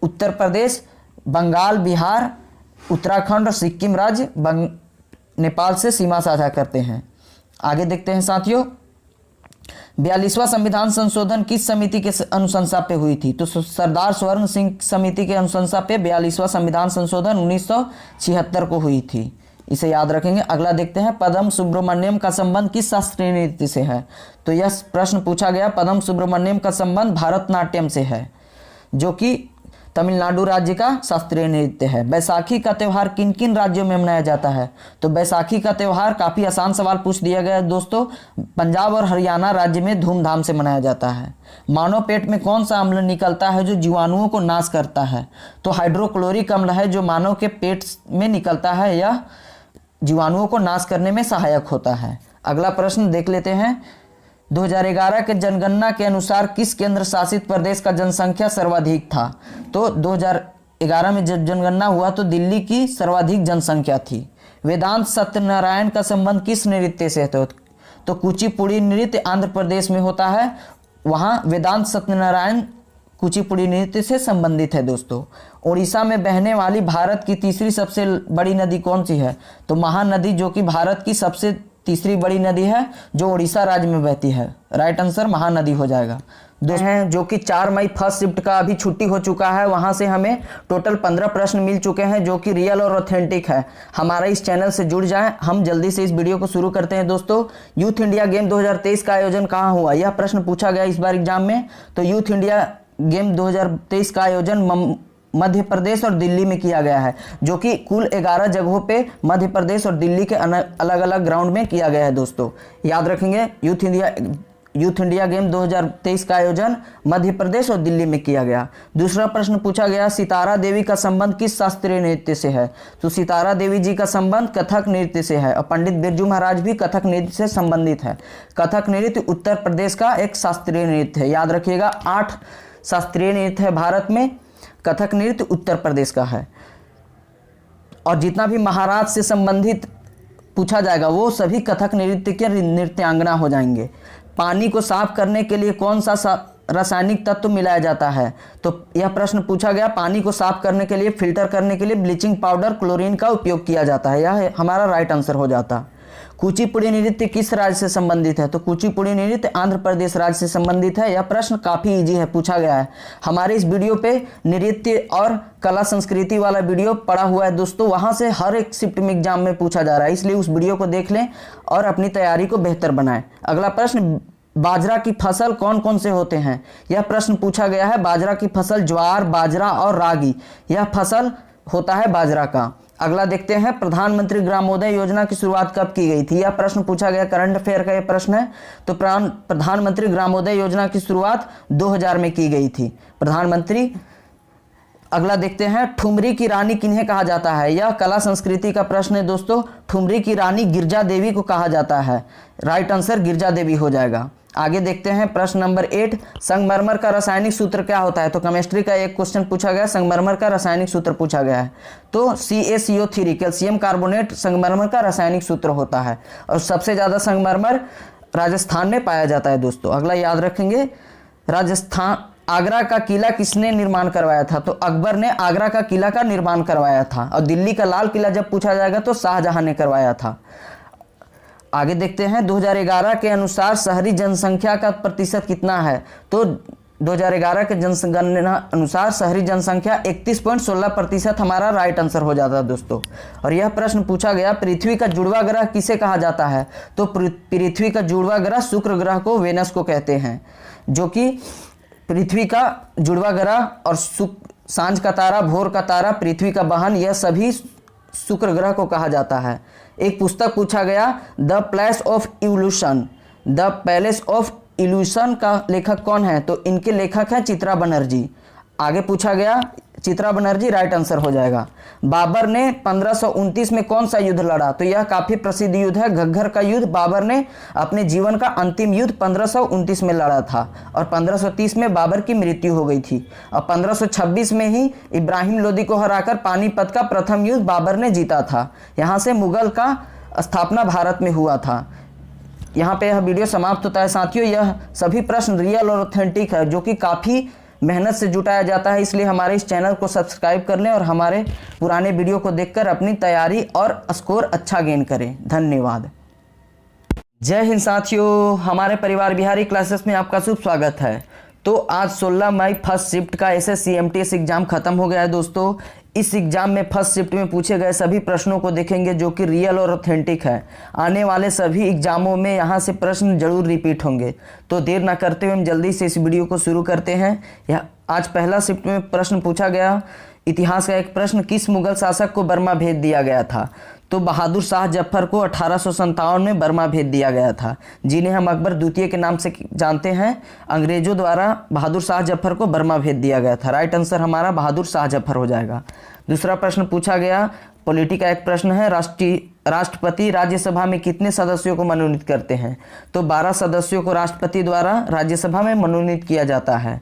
उत्तर प्रदेश, बंगाल, बिहार, उत्तराखंड और सिक्किम राज्य नेपाल से सीमा साझा करते हैं। आगे देखते हैं साथियों, 42वां संविधान संशोधन किस समिति के अनुशंसा पे हुई थी? तो सरदार स्वर्ण सिंह समिति के अनुशंसा पे 42वां संविधान संशोधन 1976 को हुई थी, इसे याद रखेंगे। अगला देखते हैं, पद्म सुब्रमण्यम का संबंध किस शास्त्रीय नृत्य से है? तो यह प्रश्न पूछा गया। पद्म सुब्रमण्यम का संबंध भारतनाट्यम से है, जो कि तमिलनाडु राज्य का शास्त्रीय नृत्य है। बैसाखी का त्यौहार किन किन राज्यों में मनाया जाता है? तो बैसाखी का त्यौहार, काफ़ी आसान सवाल पूछ दिया गया है दोस्तों, पंजाब और हरियाणा राज्य में धूमधाम से मनाया जाता है। मानव पेट में कौन सा अम्ल निकलता है जो जीवाणुओं को नाश करता है? तो हाइड्रोक्लोरिक अम्ल है जो मानव के पेट में निकलता है, यह जीवाणुओं को नाश करने में सहायक होता है। अगला प्रश्न देख लेते हैं, 2011 के जनगणना के अनुसार किस केंद्र शासित प्रदेश का जनसंख्या सर्वाधिक था? तो 2011 में जब जनगणना हुआ तो दिल्ली की सर्वाधिक जनसंख्या थी। वेदांत सत्यनारायण का संबंध किस नृत्य से है? तो कुचिपुड़ी नृत्य आंध्र प्रदेश में होता है, वहाँ वेदांत सत्यनारायण कुचिपुड़ी नृत्य से संबंधित है दोस्तों। उड़ीसा में बहने वाली भारत की तीसरी सबसे बड़ी नदी कौन सी है? तो महानदी, जो कि भारत की सबसे तीसरी बड़ी नदी है जो उड़ीसा राज्य में बहती है। राइट आंसर महानदी हो जाएगा दोस्तों। हैं जो कि 4 मई फर्स्ट शिफ्ट का अभी छुट्टी हो चुका है, वहां से हमें टोटल 15 प्रश्न मिल चुके हैं जो कि रियल और ऑथेंटिक है। हमारा इस चैनल से जुड़ जाएं। हम जल्दी से इस वीडियो को शुरू करते हैं दोस्तों। यूथ इंडिया गेम 2023 का आयोजन कहाँ हुआ? यह प्रश्न पूछा गया इस बार एग्जाम में। तो यूथ इंडिया गेम 2023 का आयोजन मध्य प्रदेश और दिल्ली में किया गया है, जो कि कुल 11 जगहों पे मध्य प्रदेश और दिल्ली के अलग अलग ग्राउंड में किया गया है दोस्तों। याद रखेंगे, यूथ इंडिया गेम 2023 का आयोजन मध्य प्रदेश और दिल्ली में किया गया। दूसरा प्रश्न पूछा गया, सितारा देवी का संबंध किस शास्त्रीय नृत्य से है? तो सितारा देवी जी का संबंध कथक नृत्य से है और पंडित बिरजू महाराज भी कथक नृत्य से संबंधित है। कथक नृत्य उत्तर प्रदेश का एक शास्त्रीय नृत्य है। याद रखिएगा, 8 शास्त्रीय नृत्य है भारत में, कथक नृत्य उत्तर प्रदेश का है। और जितना भी महाराज से संबंधित पूछा जाएगा वो सभी कथक नृत्य के नृत्यांगना हो जाएंगे। पानी को साफ करने के लिए कौन सा रासायनिक तत्व मिलाया जाता है? तो यह प्रश्न पूछा गया। पानी को साफ करने के लिए, फिल्टर करने के लिए ब्लीचिंग पाउडर, क्लोरीन का उपयोग किया जाता है। यह हमारा राइट आंसर हो जाता। कुचिपुड़ी नृत्य किस राज्य से संबंधित है? तो कुचिपुड़ी नृत्य आंध्र प्रदेश राज्य से संबंधित है। यह प्रश्न काफी इजी है, पूछा गया है। हमारे इस वीडियो पे नृत्य और कला संस्कृति वाला वीडियो पड़ा हुआ है दोस्तों, वहां से हर एक शिफ्ट में एग्जाम में पूछा जा रहा है, इसलिए उस वीडियो को देख लें और अपनी तैयारी को बेहतर बनाएं। अगला प्रश्न, बाजरा की फसल कौन कौन से होते हैं? यह प्रश्न पूछा गया है। बाजरा की फसल ज्वार, बाजरा और रागी, यह फसल होता है बाजरा का। अगला देखते हैं, प्रधानमंत्री ग्रामोदय योजना की शुरुआत कब की गई थी? यह प्रश्न पूछा गया, करंट अफेयर का यह प्रश्न है। तो प्रधानमंत्री ग्रामोदय योजना की शुरुआत 2000 में की गई थी प्रधानमंत्री। अगला देखते हैं, ठुमरी की रानी किन्हें कहा जाता है? यह कला संस्कृति का प्रश्न है दोस्तों। ठुमरी की रानी गिरजा देवी को कहा जाता है। राइट आंसर गिरजा देवी हो जाएगा। आगे देखते हैं प्रश्न नंबर 8, संगमरमर का रासायनिक सूत्र क्या होता है? तो केमिस्ट्री का एक क्वेश्चन पूछा गया, संगमरमर का रासायनिक सूत्र पूछा गया है। तो CaCO3 कैल्शियम कार्बोनेट संगमरमर का रासायनिक सूत्र होता है और सबसे ज्यादा संगमरमर राजस्थान में पाया जाता है दोस्तों। अगला याद रखेंगे, राजस्थान, आगरा का किला किसने निर्माण करवाया था? तो अकबर ने आगरा का किला का निर्माण करवाया था। और दिल्ली का लाल किला जब पूछा जाएगा तो शाहजहां ने करवाया था। आगे देखते हैं, 2011 के अनुसार शहरी जनसंख्या का प्रतिशत कितना है? तो 2011 के जनगणना अनुसार शहरी जनसंख्या 31.16% हमारा राइट आंसर हो जाता है दोस्तों। और यह प्रश्न पूछा गया, पृथ्वी का जुड़वा ग्रह किसे कहा जाता है? तो पृथ्वी का जुड़वा ग्रह शुक्र ग्रह को वेनस को कहते हैं, जो कि पृथ्वी का जुड़वा ग्रह और सांझ का तारा, भोर का तारा, पृथ्वी का वाहन, यह सभी शुक्र ग्रह को कहा जाता है। एक पुस्तक पूछा गया, the palace of evolution, the palace of evolution का लेखक कौन है? तो इनके लेखक हैं चित्रा बनर्जी। आगे पूछा गया, चित्रा बनर्जी राइट आंसर हो जाएगा। बाबर ने 1529 में कौन सा युद्ध लड़ा? तो यह काफी प्रसिद्ध युद्ध है, घग्गर का युद्ध। बाबर ने अपने जीवन का अंतिम युद्ध 1529 में लड़ा था और 1530 में बाबर की मृत्यु हो गई थी और 1526 में ही इब्राहिम लोदी को हराकर पानीपत का प्रथम युद्ध बाबर ने जीता था। यहाँ से मुगल का स्थापना भारत में हुआ था। यहाँ पे यह वीडियो समाप्त होता है साथियों। यह सभी प्रश्न रियल और ऑथेंटिक है, जो कि काफ़ी मेहनत से जुटाया जाता है, इसलिए हमारे इस चैनल को सब्सक्राइब कर लें और हमारे पुराने वीडियो को देखकर अपनी तैयारी और स्कोर अच्छा गेन करें। धन्यवाद। जय हिंद साथियों, हमारे परिवार बिहारी क्लासेस में आपका शुभ स्वागत है। तो आज 16 मई फर्स्ट शिफ्ट का SSC MTS एग्जाम खत्म हो गया है दोस्तों। इस एग्जाम में फर्स्ट शिफ्ट में पूछे गए सभी प्रश्नों को देखेंगे, जो कि रियल और ऑथेंटिक है। आने वाले सभी एग्जामों में यहाँ से प्रश्न जरूर रिपीट होंगे। तो देर ना करते हुए हम जल्दी से इस वीडियो को शुरू करते हैं। यह आज पहला शिफ्ट में प्रश्न पूछा गया, इतिहास का एक प्रश्न, किस मुगल शासक को बर्मा भेज दिया गया था? तो बहादुर शाह जफर को 1857 में बर्मा भेज दिया गया था, जिन्हें हम अकबर द्वितीय के नाम से जानते हैं। अंग्रेजों द्वारा बहादुर शाह जफर को बर्मा भेज दिया गया था। राइट आंसर हमारा बहादुर शाह जफर हो जाएगा। दूसरा प्रश्न पूछा गया, पॉलिटी का एक प्रश्न है, राष्ट्रपति राज्यसभा में कितने सदस्यों को मनोनीत करते हैं? तो 12 सदस्यों को राष्ट्रपति द्वारा राज्यसभा में मनोनीत किया जाता है।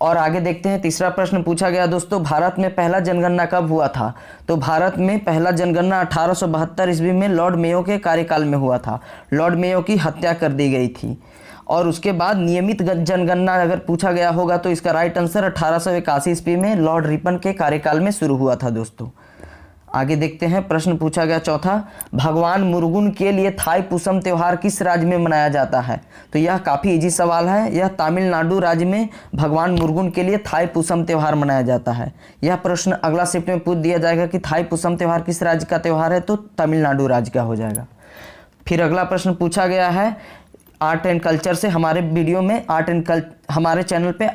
और आगे देखते हैं, तीसरा प्रश्न पूछा गया दोस्तों, भारत में पहला जनगणना कब हुआ था? तो भारत में पहला जनगणना 1872 ईस्वी में लॉर्ड मेयो के कार्यकाल में हुआ था। लॉर्ड मेयो की हत्या कर दी गई थी। और उसके बाद नियमित जनगणना अगर पूछा गया होगा तो इसका राइट आंसर 1881 ईस्वी में लॉर्ड रिपन के कार्यकाल में शुरू हुआ था दोस्तों। आगे देखते हैं, प्रश्न पूछा गया चौथा, भगवान मुरुगन के लिए थाई पुसम त्यौहार किस राज्य में मनाया जाता है? तो यह काफ़ी इजी सवाल है। यह तमिलनाडु राज्य में भगवान मुरुगन के लिए थाई पुसम त्यौहार मनाया जाता है। यह प्रश्न अगला शिफ्ट में पूछ दिया जाएगा कि थाई पुसम त्यौहार किस राज्य का त्यौहार है? तो तमिलनाडु राज्य का हो जाएगा। फिर अगला प्रश्न पूछा गया है आर्ट एंड कल्चर से। हमारे वीडियो में हमारे चैनल पे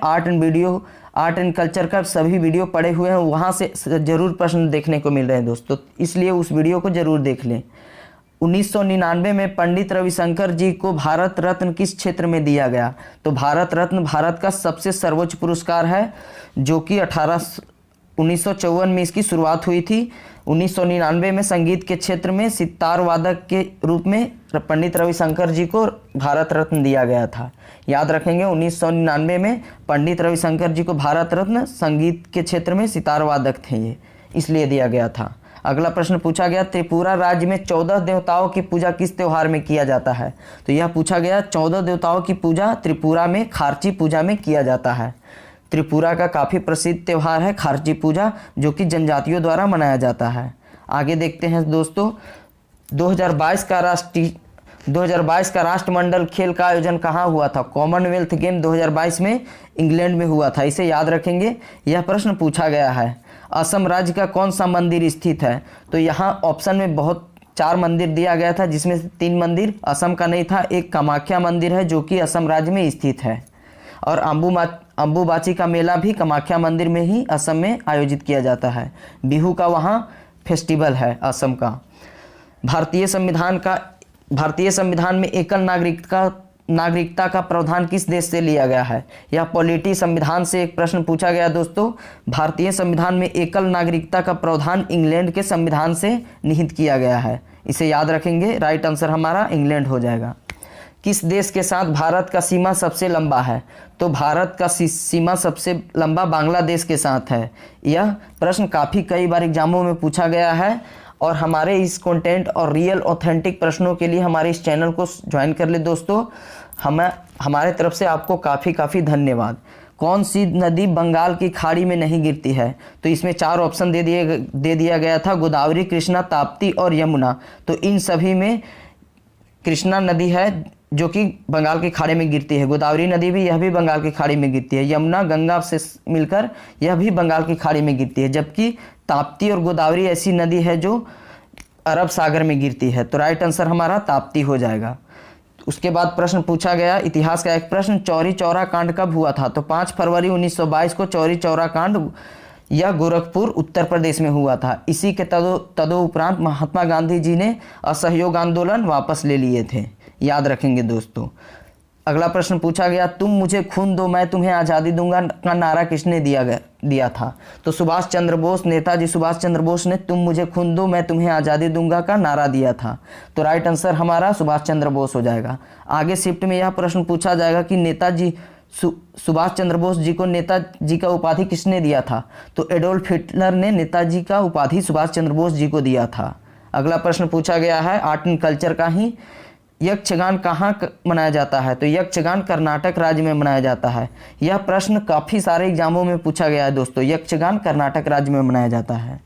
आर्ट एंड कल्चर का सभी वीडियो पड़े हुए हैं, वहाँ से ज़रूर प्रश्न देखने को मिल रहे हैं दोस्तों, इसलिए उस वीडियो को ज़रूर देख लें। 1999 में पंडित रविशंकर जी को भारत रत्न किस क्षेत्र में दिया गया? तो भारत रत्न भारत का सबसे सर्वोच्च पुरस्कार है, जो कि 1954 में इसकी शुरुआत हुई थी। 1999 में संगीत के क्षेत्र में सितार वादक के रूप में पंडित रविशंकर जी को भारत रत्न दिया गया था। याद रखेंगे, 1999 में पंडित रविशंकर जी को भारत रत्न, संगीत के क्षेत्र में सितार वादक थे ये, इसलिए दिया गया था। अगला प्रश्न पूछा गया, त्रिपुरा राज्य में 14 देवताओं की पूजा किस त्योहार में किया जाता है? तो यह पूछा गया, 14 देवताओं की पूजा त्रिपुरा में खारची पूजा में किया जाता है। त्रिपुरा का काफ़ी प्रसिद्ध त्यौहार है खारची पूजा, जो कि जनजातियों द्वारा मनाया जाता है। आगे देखते हैं दोस्तों, 2022 का राष्ट्रमंडल खेल का आयोजन कहाँ हुआ था? कॉमनवेल्थ गेम 2022 में इंग्लैंड में हुआ था, इसे याद रखेंगे। यह प्रश्न पूछा गया है, असम राज्य का कौन सा मंदिर स्थित है? तो यहाँ ऑप्शन में 4 मंदिर दिया गया था, जिसमें से 3 मंदिर असम का नहीं था। एक कामाख्या मंदिर है, जो कि असम राज्य में स्थित है, और अम्बुबाची का मेला भी कामाख्या मंदिर में ही असम में आयोजित किया जाता है। बिहू का वहाँ फेस्टिवल है असम का। भारतीय संविधान में एकल नागरिकता का प्रावधान किस देश से लिया गया है? यह पॉलिटी संविधान से एक प्रश्न पूछा गया दोस्तों। भारतीय संविधान में एकल नागरिकता का प्रावधान इंग्लैंड के संविधान से निहित किया गया है, इसे याद रखेंगे। राइट आंसर हमारा इंग्लैंड हो जाएगा। किस देश के साथ भारत का सीमा सबसे लंबा है? तो भारत का सीमा सबसे लंबा बांग्लादेश के साथ है। यह प्रश्न कई बार एग्जामों में पूछा गया है, और हमारे इस कंटेंट और रियल ऑथेंटिक प्रश्नों के लिए हमारे इस चैनल को ज्वाइन कर ले दोस्तों। हमारे तरफ से आपको काफ़ी धन्यवाद। कौन सी नदी बंगाल की खाड़ी में नहीं गिरती है? तो इसमें 4 ऑप्शन दे दिया गया था, गोदावरी, कृष्णा, ताप्ती और यमुना। तो इन सभी में कृष्णा नदी है जो कि बंगाल की खाड़ी में गिरती है। गोदावरी नदी भी, यह भी बंगाल की खाड़ी में गिरती है। यमुना गंगा से मिलकर यह भी बंगाल की खाड़ी में गिरती है, जबकि ताप्ती और गोदावरी ऐसी नदी है जो अरब सागर में गिरती है। तो राइट आंसर हमारा ताप्ती हो जाएगा। उसके बाद प्रश्न पूछा गया, इतिहास का एक प्रश्न, चौरी चौरा कांड कब हुआ था? तो 5 फरवरी 1922 को चौरी चौरा कांड यह गोरखपुर उत्तर प्रदेश में हुआ था। इसी के तदोपरांत महात्मा गांधी जी ने असहयोग आंदोलन वापस ले लिए थे, याद रखेंगे दोस्तों। अगला प्रश्न पूछा गया, तुम मुझे खून दो मैं तुम्हें आज़ादी दूंगा का नारा किसने दिया था? तो सुभाष चंद्र बोस, नेताजी सुभाष चंद्र बोस ने तुम मुझे खून दो मैं तुम्हें आज़ादी दूंगा का नारा दिया था। तो राइट आंसर हमारा सुभाष चंद्र बोस हो जाएगा। आगे शिफ्ट में यह प्रश्न पूछा जाएगा कि नेताजी सुभाष चंद्र बोस जी को नेताजी का उपाधि किसने दिया था? तो एडोल्फ हिटलर ने नेताजी का उपाधि सुभाष चंद्र बोस जी को दिया था। अगला प्रश्न पूछा गया है आर्ट एंड कल्चर का ही, यक्षगान कहाँ मनाया जाता है? तो यक्षगान कर्नाटक राज्य में मनाया जाता है। यह प्रश्न काफ़ी सारे एग्जामों में पूछा गया है दोस्तों। यक्षगान कर्नाटक राज्य में मनाया जाता है।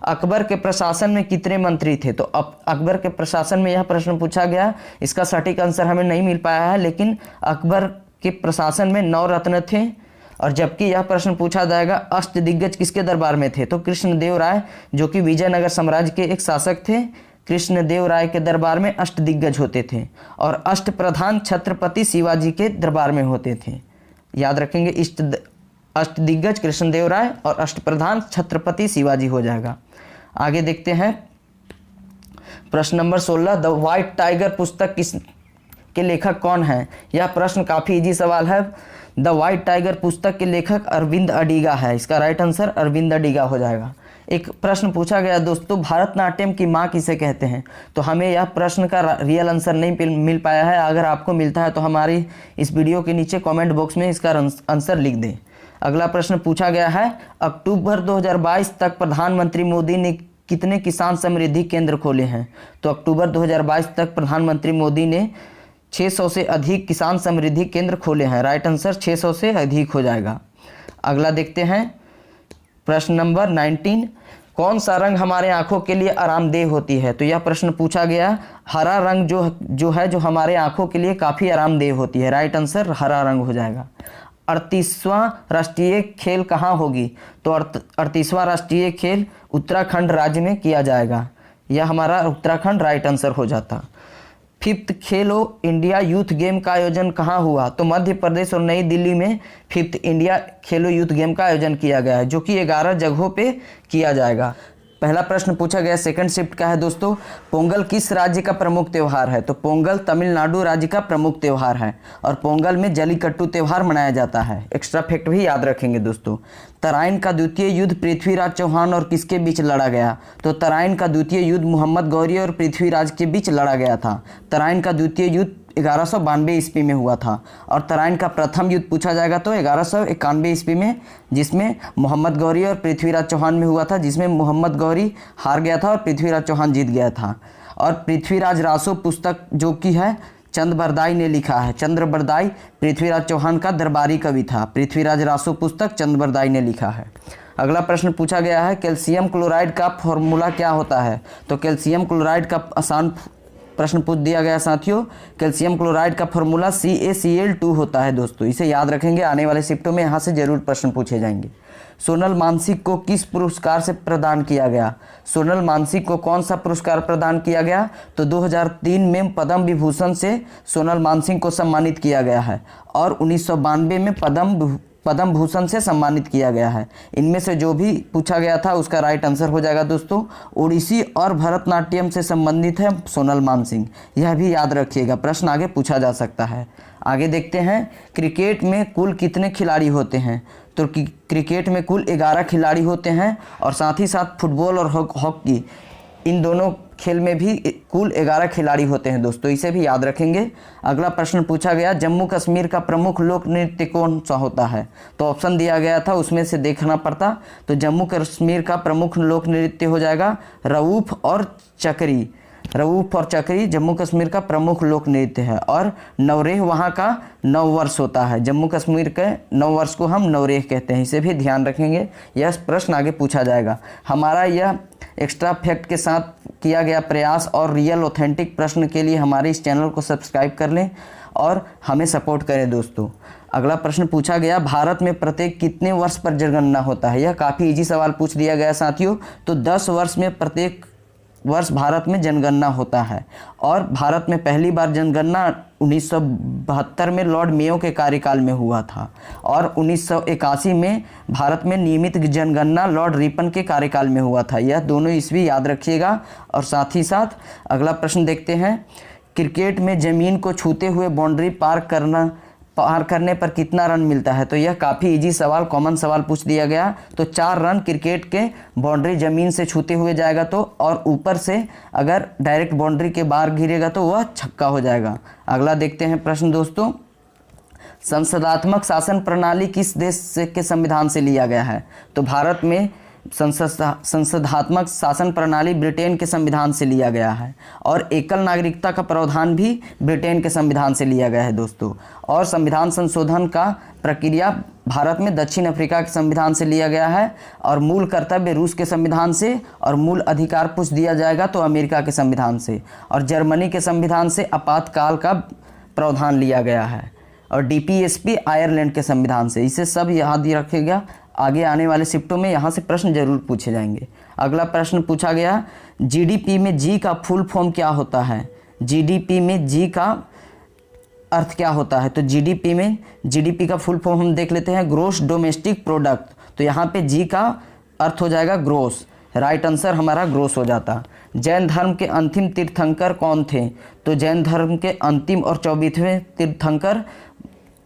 अकबर के प्रशासन में कितने मंत्री थे? तो अकबर के प्रशासन में यह प्रश्न पूछा गया। इसका सटीक आंसर हमें नहीं मिल पाया है, लेकिन अकबर के प्रशासन में 9 रत्न थे। और जबकि यह प्रश्न पूछा जाएगा अष्टदिग्गज किसके दरबार में थे? तो कृष्णदेव राय, जो कि विजयनगर साम्राज्य के एक शासक थे, कृष्णदेव राय के दरबार में अष्टदिग्गज होते थे। और अष्टप्रधान छत्रपति शिवाजी के दरबार में होते थे। याद रखेंगे, अष्टदिग्गज कृष्णदेव राय और अष्टप्रधान छत्रपति शिवाजी हो जाएगा। आगे देखते हैं प्रश्न नंबर 16, द व्हाइट टाइगर पुस्तक किस के लेखक कौन है? यह प्रश्न काफ़ी इजी सवाल है। द व्हाइट टाइगर पुस्तक के लेखक अरविंद अडिगा है। इसका राइट आंसर अरविंद अडिगा हो जाएगा। एक प्रश्न पूछा गया दोस्तों, भारतनाट्यम की माँ किसे कहते हैं? तो हमें यह प्रश्न का रियल आंसर नहीं मिल पाया है। अगर आपको मिलता है तो हमारी इस वीडियो के नीचे कमेंट बॉक्स में इसका आंसर लिख दें। अगला प्रश्न पूछा गया है, अक्टूबर 2022 तक प्रधानमंत्री मोदी ने कितने किसान समृद्धि केंद्र खोले हैं? तो अक्टूबर 2022 तक प्रधानमंत्री मोदी ने 600 से अधिक किसान समृद्धि केंद्र खोले हैं। राइट आंसर 600 से अधिक हो जाएगा। अगला देखते हैं प्रश्न नंबर 19, कौन सा रंग हमारे आंखों के लिए आरामदेह होती है? तो यह प्रश्न पूछा गया। हरा रंग जो हमारे आंखों के लिए काफ़ी आरामदेह होती है। राइट आंसर हरा रंग हो जाएगा। 38वां राष्ट्रीय खेल कहाँ होगी? तो 38वां राष्ट्रीय खेल उत्तराखंड राज्य में किया जाएगा। यह हमारा उत्तराखंड राइट आंसर हो जाता। 5th खेलो इंडिया यूथ गेम का आयोजन कहाँ हुआ? तो मध्य प्रदेश और नई दिल्ली में 5th इंडिया खेलो यूथ गेम का आयोजन किया गया है, जो कि 11 जगहों पे किया जाएगा। पहला प्रश्न पूछा गया सेकंड शिफ्ट का है दोस्तों, पोंगल किस राज्य का प्रमुख त्यौहार है? तो पोंगल तमिलनाडु राज्य का प्रमुख त्यौहार है और पोंगल में जलीकट्टू त्यौहार मनाया जाता है। एक्स्ट्रा फैक्ट भी याद रखेंगे दोस्तों। तराइन का द्वितीय युद्ध पृथ्वीराज चौहान और किसके बीच लड़ा गया? तो तराइन का द्वितीय युद्ध मोहम्मद गौरी और पृथ्वीराज के बीच लड़ा गया था। तराइन का द्वितीय युद्ध 1192 ईस्वी में हुआ था और तराइन का प्रथम युद्ध पूछा जाएगा तो 1191 ईस्वी में, जिसमें मोहम्मद गौरी और पृथ्वीराज चौहान में हुआ था, जिसमें मोहम्मद गौरी हार गया था और पृथ्वीराज चौहान जीत गया था। और पृथ्वीराज रासो पुस्तक जो कि है चंद्र बरदाई ने लिखा है। चंद्र बरदाई पृथ्वीराज चौहान का दरबारी कवि था। पृथ्वीराज रासो पुस्तक चंद्र बरदाई ने लिखा है। अगला प्रश्न पूछा गया है, कैल्शियम क्लोराइड का फॉर्मूला क्या होता है? तो कैल्शियम क्लोराइड का आसान प्रश्न पूछ दिया गया साथियों। कैल्शियम क्लोराइड का फॉर्मूला CaCl2 होता है दोस्तों। इसे याद रखेंगे, आने वाले शिफ्टों में यहाँ से जरूर प्रश्न पूछे जाएंगे। सोनल मानसिक को किस पुरस्कार से प्रदान किया गया? सोनल मानसिक को कौन सा पुरस्कार प्रदान किया गया? तो 2003 में पद्म विभूषण से सोनल मानसिक को सम्मानित किया गया है और 1992 में पद्म भूषण से सम्मानित किया गया है। इनमें से जो भी पूछा गया था उसका राइट आंसर हो जाएगा दोस्तों। ओडिसी और भरतनाट्यम से संबंधित है सोनल मानसिंह, यह भी याद रखिएगा, प्रश्न आगे पूछा जा सकता है। आगे देखते हैं, क्रिकेट में कुल कितने खिलाड़ी होते हैं? तो क्रिकेट में कुल 11 खिलाड़ी होते हैं और साथ ही साथ फुटबॉल और हॉकी, इन दोनों खेल में भी कुल 11 खिलाड़ी होते हैं दोस्तों, इसे भी याद रखेंगे। अगला प्रश्न पूछा गया, जम्मू कश्मीर का प्रमुख लोक नृत्य कौन सा होता है? तो ऑप्शन दिया गया था, उसमें से देखना पड़ता। तो जम्मू कश्मीर का प्रमुख लोक नृत्य हो जाएगा रऊफ और चकरी। रऊफ और चकरी जम्मू कश्मीर का प्रमुख लोक नृत्य है और नवरेह वहाँ का नववर्ष होता है। जम्मू कश्मीर के नववर्ष को हम नवरेह कहते हैं, इसे भी ध्यान रखेंगे। यह प्रश्न आगे पूछा जाएगा। हमारा यह एक्स्ट्रा फैक्ट के साथ किया गया प्रयास और रियल ऑथेंटिक प्रश्न के लिए हमारे इस चैनल को सब्सक्राइब कर लें और हमें सपोर्ट करें दोस्तों। अगला प्रश्न पूछा गया, भारत में प्रत्येक कितने वर्ष पर जनगणना होता है? यह काफ़ी इजी सवाल पूछ दिया गया साथियों। तो 10 वर्ष में प्रत्येक वर्ष भारत में जनगणना होता है और भारत में पहली बार जनगणना 1972 में लॉर्ड मेयो के कार्यकाल में हुआ था और 1981 में भारत में नियमित जनगणना लॉर्ड रिपन के कार्यकाल में हुआ था। यह दोनों ईस्वी याद रखिएगा। और साथ ही साथ अगला प्रश्न देखते हैं, क्रिकेट में ज़मीन को छूते हुए बाउंड्री पार पार करने पर कितना रन मिलता है? तो यह काफ़ी इजी सवाल, कॉमन सवाल पूछ दिया गया। तो 4 रन क्रिकेट के बाउंड्री ज़मीन से छूते हुए जाएगा तो, और ऊपर से अगर डायरेक्ट बाउंड्री के बाहर गिरेगा तो वह छक्का हो जाएगा। अगला देखते हैं प्रश्न दोस्तों, संसदात्मक शासन प्रणाली किस देश के संविधान से लिया गया है? तो भारत में संसदात्मक शासन प्रणाली ब्रिटेन के संविधान से लिया गया है, और एकल नागरिकता का प्रावधान भी ब्रिटेन के संविधान से लिया गया है दोस्तों। और संविधान संशोधन का प्रक्रिया भारत में दक्षिण अफ्रीका के संविधान से लिया गया है, और मूल कर्तव्य रूस के संविधान से, और मूल अधिकार पूछ दिया जाएगा तो अमेरिका के संविधान से, और जर्मनी के संविधान से आपातकाल का प्रावधान लिया गया है, और डीपीएसपी आयरलैंड के संविधान से। इसे सब याद रखेगा, आगे आने वाले शिफ्टों में यहाँ से प्रश्न जरूर पूछे जाएंगे। अगला प्रश्न पूछा गया, जीडीपी में जी का फुल फॉर्म क्या होता है? जीडीपी में जी का अर्थ क्या होता है? तो जीडीपी का फुल फॉर्म हम देख लेते हैं, ग्रोस डोमेस्टिक प्रोडक्ट। तो यहाँ पे जी का अर्थ हो जाएगा ग्रोस, राइट आंसर हमारा ग्रोस हो जाता। जैन धर्म के अंतिम तीर्थंकर कौन थे? तो जैन धर्म के अंतिम और 24वें तीर्थंकर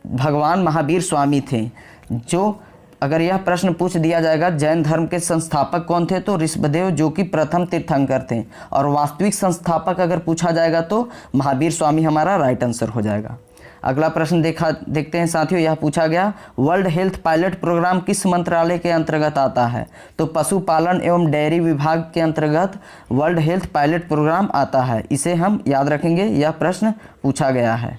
भगवान महावीर स्वामी थे। जो अगर यह प्रश्न पूछ दिया जाएगा जैन धर्म के संस्थापक कौन थे, तो ऋषभदेव जो कि प्रथम तीर्थंकर थे, और वास्तविक संस्थापक अगर पूछा जाएगा तो महावीर स्वामी हमारा राइट आंसर हो जाएगा। अगला प्रश्न देखते हैं साथियों, यह पूछा गया, वर्ल्ड हेल्थ पायलट प्रोग्राम किस मंत्रालय के अंतर्गत आता है? तो पशुपालन एवं डेयरी विभाग के अंतर्गत वर्ल्ड हेल्थ पायलट प्रोग्राम आता है। इसे हम याद रखेंगे, यह प्रश्न पूछा गया है।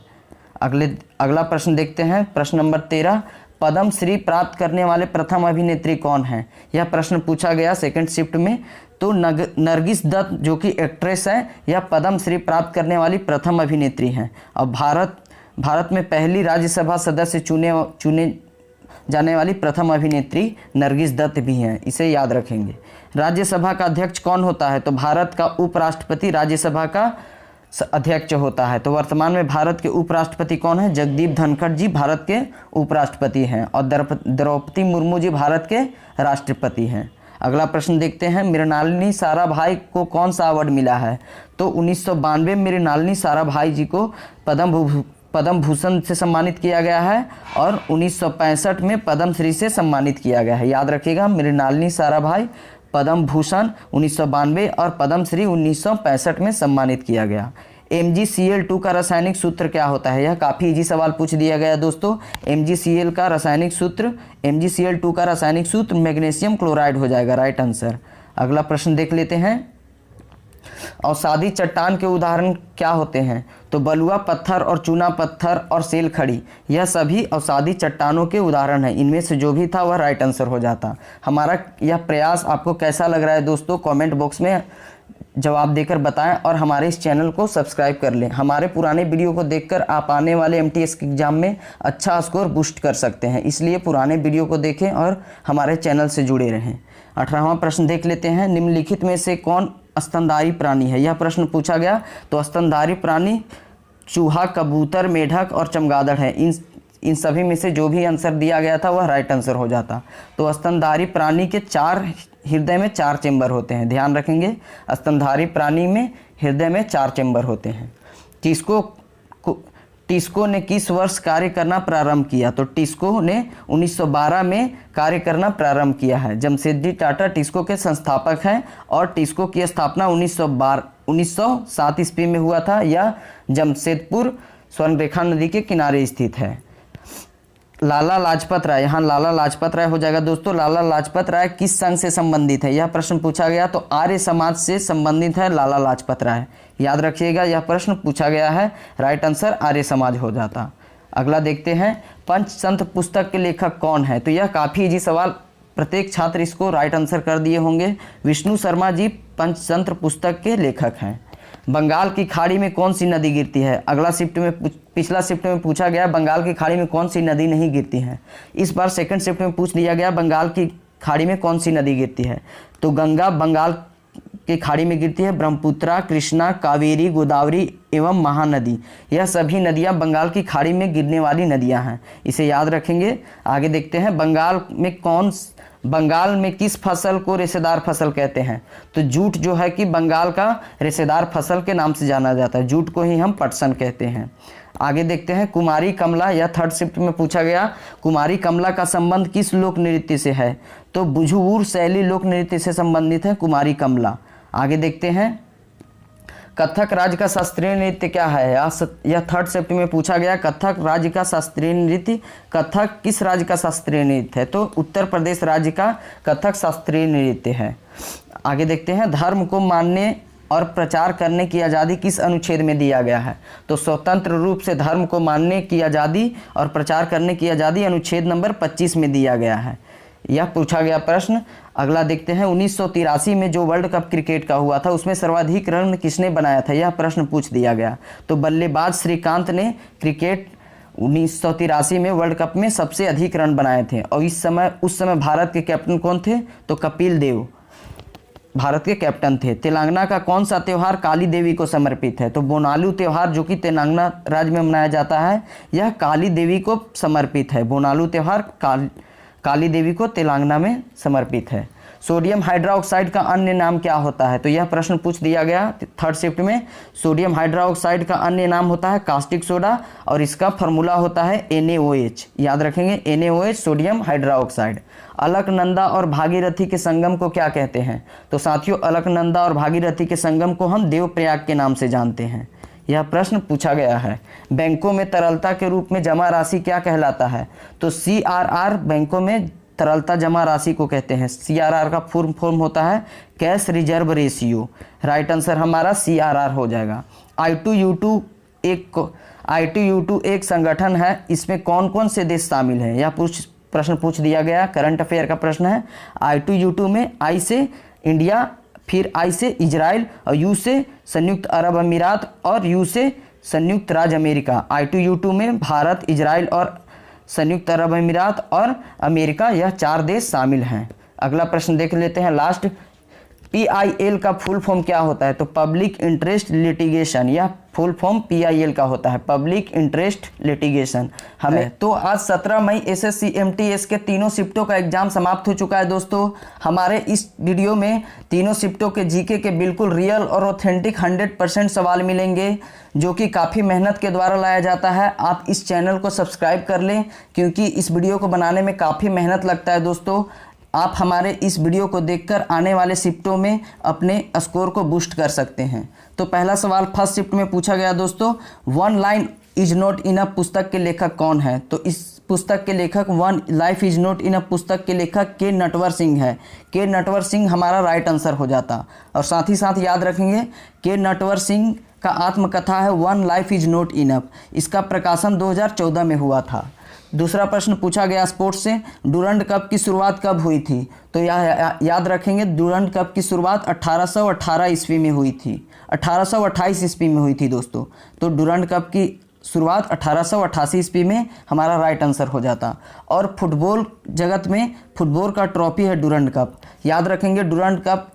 अगला प्रश्न देखते हैं, प्रश्न नंबर 13, पद्म श्री प्राप्त करने वाले प्रथम अभिनेत्री कौन है? यह प्रश्न पूछा गया सेकंड शिफ्ट में। तो नरगिस दत्त जो कि एक्ट्रेस है, यह पद्म श्री प्राप्त करने वाली प्रथम अभिनेत्री हैं। और भारत में पहली राज्यसभा सदस्य चुने जाने वाली प्रथम अभिनेत्री नरगिस दत्त भी हैं, इसे याद रखेंगे। राज्यसभा का अध्यक्ष कौन होता है? तो भारत का उपराष्ट्रपति राज्यसभा का अध्यक्ष होता है। तो वर्तमान में भारत के उपराष्ट्रपति कौन है? जगदीप धनखड़ जी भारत के उपराष्ट्रपति हैं, और द्रौपदी मुर्मू जी भारत के राष्ट्रपति हैं। अगला प्रश्न देखते हैं, मृणालिनी साराभाई को कौन सा अवार्ड मिला है? तो 1992 में मृणालिनी साराभाई जी को पद्म भूषण से सम्मानित किया गया है, और 1965 में पद्मश्री से सम्मानित किया गया है। याद रखिएगा, मृणालिनी साराभाई पद्म भूषण 1992 और पद्मश्री 1965 में सम्मानित किया गया। MgCl2 का रासायनिक सूत्र क्या होता है? यह काफ़ी इजी सवाल पूछ दिया गया दोस्तों। MgCl का रासायनिक सूत्र, MgCl2 का रासायनिक सूत्र मैग्नीशियम क्लोराइड हो जाएगा, राइट आंसर। अगला प्रश्न देख लेते हैं, अवसादी चट्टान के उदाहरण क्या होते हैं? तो बलुआ पत्थर और चूना पत्थर और सेल खड़ी, यह सभी अवसादी चट्टानों के उदाहरण हैं। इनमें से जो भी था वह राइट आंसर हो जाता। हमारा यह प्रयास आपको कैसा लग रहा है दोस्तों? कमेंट बॉक्स में जवाब देकर बताएं, और हमारे इस चैनल को सब्सक्राइब कर लें। हमारे पुराने वीडियो को देखकर आप आने वाले MTS के एग्जाम में अच्छा स्कोर बूस्ट कर सकते हैं, इसलिए पुराने वीडियो को देखें और हमारे चैनल से जुड़े रहें। 18वां प्रश्न देख लेते हैं, निम्नलिखित में से कौन स्तनधारी प्राणी है? यह प्रश्न पूछा गया। तो स्तनधारी प्राणी चूहा, कबूतर, मेढक और चमगादड़ है। इन सभी में से जो भी आंसर दिया गया था वह राइट आंसर हो जाता। तो स्तनधारी प्राणी के हृदय में 4 चेंबर होते हैं, ध्यान रखेंगे। स्तनधारी प्राणी में हृदय में 4 चेंबर होते हैं। टिस्को ने किस वर्ष कार्य करना प्रारंभ किया? तो टिस्को ने 1912 में कार्य करना प्रारंभ किया है। जमशेदजी टाटा टिस्को के संस्थापक हैं, और टिस्को की स्थापना 1907 ईस्वी में हुआ था। यह जमशेदपुर स्वर्णरेखा नदी के किनारे स्थित है। लाला लाजपत राय, यहाँ लाला लाजपत राय हो जाएगा दोस्तों। लाला लाजपत राय किस संघ से संबंधित है? यह प्रश्न पूछा गया। तो आर्य समाज से संबंधित है लाला लाजपत राय, याद रखिएगा, यह प्रश्न पूछा गया है, राइट आंसर आर्य समाज हो जाता। अगला देखते हैं, पंचतंत्र पुस्तक के लेखक कौन है? तो यह काफ़ी इजी सवाल, प्रत्येक छात्र इसको राइट आंसर कर दिए होंगे। विष्णु शर्मा जी पंचतंत्र पुस्तक के लेखक हैं। बंगाल की खाड़ी में कौन सी नदी गिरती है? पिछला शिफ्ट में पूछा गया बंगाल की खाड़ी में कौन सी नदी नहीं गिरती है। इस बार सेकंड शिफ्ट में पूछ दिया गया बंगाल की खाड़ी में कौन सी नदी गिरती है? तो गंगा बंगाल की खाड़ी में गिरती है, ब्रह्मपुत्रा, कृष्णा, कावेरी, गोदावरी एवं महानदी, यह सभी नदियां बंगाल की खाड़ी में गिरने वाली नदियां हैं, इसे याद रखेंगे। आगे देखते हैं, बंगाल में किस फसल को रेशेदार फसल कहते हैं? तो जूट जो है कि बंगाल का रेशेदार फसल के नाम से जाना जाता है, जूट को ही हम पटसन कहते हैं। आगे देखते हैं कुमारी कमला, यह थर्ड शिफ्ट में पूछा गया। कुमारी कमला का संबंध किस लोक नृत्य से है? तो बुझुवुर शैली लोक नृत्य से संबंधित है कुमारी कमला। आगे देखते हैं कथक राज्य का शास्त्रीय नृत्य क्या है? यह थर्ड शिफ्ट में पूछा गया। कथक राज्य का शास्त्रीय नृत्य, कथक किस राज्य का शास्त्रीय नृत्य है? तो उत्तर प्रदेश राज्य का कथक शास्त्रीय नृत्य है। आगे देखते हैं धर्म को मानने और प्रचार करने की आज़ादी किस अनुच्छेद में दिया गया है? तो स्वतंत्र रूप से धर्म को मानने की आज़ादी और प्रचार करने की आज़ादी अनुच्छेद नंबर 25 में दिया गया है। यह पूछा गया प्रश्न। अगला देखते हैं 1983 में जो वर्ल्ड कप क्रिकेट का हुआ था उसमें सर्वाधिक रन किसने बनाया था? यह प्रश्न पूछ दिया गया। तो बल्लेबाज श्रीकांत ने क्रिकेट 1983 में वर्ल्ड कप में सबसे अधिक रन बनाए थे। और उस समय भारत के कैप्टन कौन थे? तो कपिल देव भारत के कैप्टन थे। तेलंगाना का कौन सा त्यौहार काली देवी को समर्पित है? तो बोनालू त्यौहार जो कि तेलंगाना राज्य में मनाया जाता है, यह काली देवी को समर्पित है। बोनालू त्यौहार काली देवी को तेलंगाना में समर्पित है। सोडियम हाइड्रोक्साइड का अन्य नाम क्या होता है? तो यह प्रश्न पूछ दिया गया थर्ड शिफ्ट में। सोडियम हाइड्रोक्साइड का अन्य नाम होता है कास्टिक सोडा और इसका फार्मूला होता है NaOH। याद रखेंगे NaOH सोडियम हाइड्रोक्साइड। अलकनंदा और भागीरथी के संगम को क्या कहते हैं? तो साथियों अलकनंदा और भागीरथी के संगम को हम देवप्रयाग के नाम से जानते हैं। यह प्रश्न पूछा गया है। बैंकों में तरलता के रूप में जमा राशि क्या कहलाता है? तो CRR बैंकों में तरलता जमा राशि को कहते हैं। CRR का फुल फॉर्म होता है cash reserve ratio. Right answer हमारा CRR हो जाएगा। I2U2 एक संगठन है, इसमें कौन कौन से देश शामिल हैं? यह प्रश्न पूछ दिया गया। करंट अफेयर का प्रश्न है। I2U2 में I से इंडिया, फिर I से इजराइल और U से संयुक्त अरब अमीरात और U से संयुक्त राज्य अमेरिका। I2U2 में भारत, इजराइल और संयुक्त अरब अमीरात और अमेरिका, यह 4 देश शामिल हैं। अगला प्रश्न देख लेते हैं लास्ट। PIL का फुल फॉर्म क्या होता है? तो पब्लिक इंटरेस्ट लिटिगेशन। यह फुल फॉर्म PIL का होता है, पब्लिक इंटरेस्ट लिटिगेशन। हमें तो आज 17 मई SSC MTS के तीनों शिफ्टों का एग्जाम समाप्त हो चुका है दोस्तों। हमारे इस वीडियो में तीनों शिफ्टों के जीके के बिल्कुल रियल और ऑथेंटिक 100% सवाल मिलेंगे, जो कि काफ़ी मेहनत के द्वारा लाया जाता है। आप इस चैनल को सब्सक्राइब कर लें, क्योंकि इस वीडियो को बनाने में काफ़ी मेहनत लगता है दोस्तों। आप हमारे इस वीडियो को देखकर आने वाले शिफ्टों में अपने स्कोर को बूस्ट कर सकते हैं। तो पहला सवाल फर्स्ट शिफ्ट में पूछा गया दोस्तों, one line is not enough पुस्तक के लेखक कौन है? तो इस पुस्तक के लेखक one life is not enough पुस्तक के लेखक के नटवर सिंह है। के नटवर सिंह हमारा राइट आंसर हो जाता। और साथ ही साथ याद रखेंगे के नटवर सिंह का आत्मकथा है one life is not enough. इसका प्रकाशन 2014 में हुआ था। दूसरा प्रश्न पूछा गया स्पोर्ट्स से, डूरंड कप की शुरुआत कब हुई थी? तो यह याद रखेंगे डूरंड कप की शुरुआत 1818 ईस्वी में हुई थी। 1828 ईस्वी में हुई थी दोस्तों। तो डूरंड कप की शुरुआत 1888 ईस्वी में हमारा राइट आंसर हो जाता। और फुटबॉल जगत में फुटबॉल का ट्रॉफी है डूरंड कप। याद रखेंगे डूरंड कप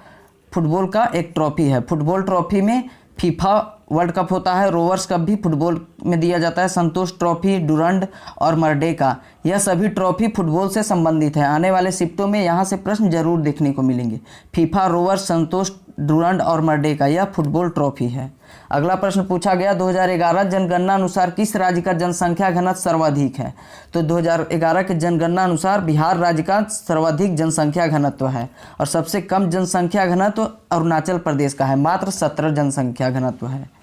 फुटबॉल का एक ट्रॉफी है। फुटबॉल ट्रॉफी में फीफा वर्ल्ड कप होता है, रोवर्स कप भी फुटबॉल में दिया जाता है, संतोष ट्रॉफी, डूरंड और मर्डेका, यह सभी ट्रॉफी फुटबॉल से संबंधित है। आने वाले शिफ्टों में यहाँ से प्रश्न जरूर देखने को मिलेंगे। फीफा, रोवर्स, संतोष, डूरंड और मर्डेका, यह फुटबॉल ट्रॉफी है। अगला प्रश्न पूछा गया 2011 जनगणना अनुसार किस राज्य का जनसंख्या घनत्व सर्वाधिक है? तो 2011 के जनगणना अनुसार बिहार राज्य का सर्वाधिक जनसंख्या घनत्व है और सबसे कम जनसंख्या घनत्व अरुणाचल प्रदेश का है, मात्र 17 जनसंख्या घनत्व है।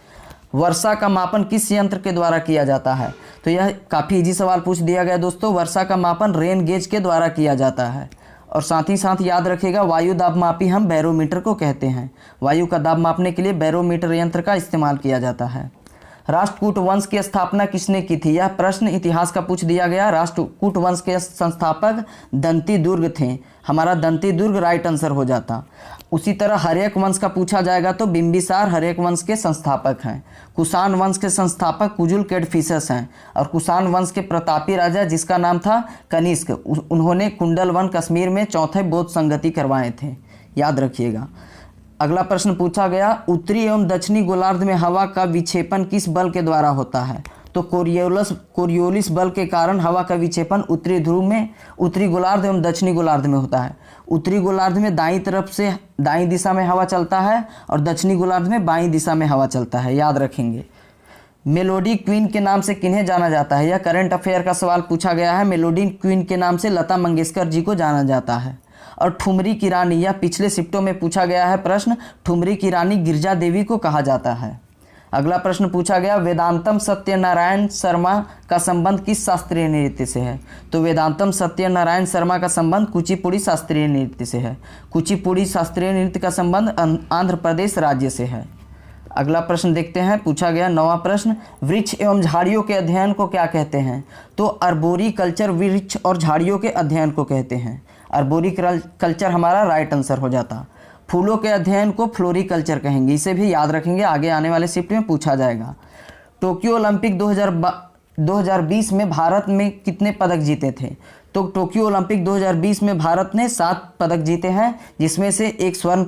वर्षा का मापन किस यंत्र के द्वारा किया जाता है? तो यह काफ़ी इजी सवाल पूछ दिया गया दोस्तों। वर्षा का मापन रेन गेज के द्वारा किया जाता है। और साथ ही साथ याद रखिएगा वायु दाब मापी हम बैरोमीटर को कहते हैं। वायु का दाब मापने के लिए बैरोमीटर यंत्र का इस्तेमाल किया जाता है। राष्ट्रकूट वंश की स्थापना किसने की थी? यह प्रश्न इतिहास का पूछ दिया गया। राष्ट्रकूट वंश के संस्थापक दंती दुर्ग थे। हमारा दंती दुर्ग राइट आंसर हो जाता। उसी तरह हर्यक वंश का पूछा जाएगा तो बिंबिसार हर्यक वंश के संस्थापक हैं। कुषाण वंश के संस्थापक कुजुल कैडफिसस हैं। और कुषाण वंश के प्रतापी राजा जिसका नाम था कनिष्क, उन्होंने कुंडलवन कश्मीर में चौथे बौद्ध संगति करवाए थे। याद रखिएगा। अगला प्रश्न पूछा गया उत्तरी एवं दक्षिणी गोलार्ध में हवा का विक्षेपण किस बल के द्वारा होता है? तो कोरियोलिस बल के कारण हवा का विक्षेपण उत्तरी ध्रुव में, उत्तरी गोलार्ध एवं दक्षिणी गोलार्ध में होता है। उत्तरी गोलार्ध में दाईं तरफ से दाईं दिशा में हवा चलता है और दक्षिणी गोलार्ध में बाईं दिशा में हवा चलता है। याद रखेंगे। मेलोडी क्वीन के नाम से किन्हें जाना जाता है? यह करंट अफेयर का सवाल पूछा गया है। मेलोडी क्वीन के नाम से लता मंगेशकर जी को जाना जाता है। और ठुमरी की रानी, यह पिछले शिफ्टों में पूछा गया है प्रश्न, ठुमरी की रानी गिरजा देवी को कहा जाता है। अगला प्रश्न पूछा गया, वेदांतम सत्यनारायण शर्मा का संबंध किस शास्त्रीय नृत्य से है? तो वेदांतम सत्यनारायण शर्मा का संबंध कुचिपुड़ी शास्त्रीय नृत्य से है। कुचिपुड़ी शास्त्रीय नृत्य का संबंध आंध्र प्रदेश राज्य से है। अगला प्रश्न देखते हैं, पूछा गया 9वां प्रश्न, वृक्ष एवं झाड़ियों के अध्ययन को क्या कहते हैं? तो अर्बोरी कल्चर वृक्ष और झाड़ियों के अध्ययन को कहते हैं। अर्बोरी कल्चर हमारा राइट आंसर हो जाता। फूलों के अध्ययन को फ्लोरिकल्चर कहेंगे। इसे भी याद रखेंगे, आगे आने वाले शिफ्ट में पूछा जाएगा। टोक्यो ओलंपिक 2020 में भारत में कितने पदक जीते थे? तो टोक्यो ओलंपिक 2020 में भारत ने 7 पदक जीते हैं, जिसमें से एक स्वर्ण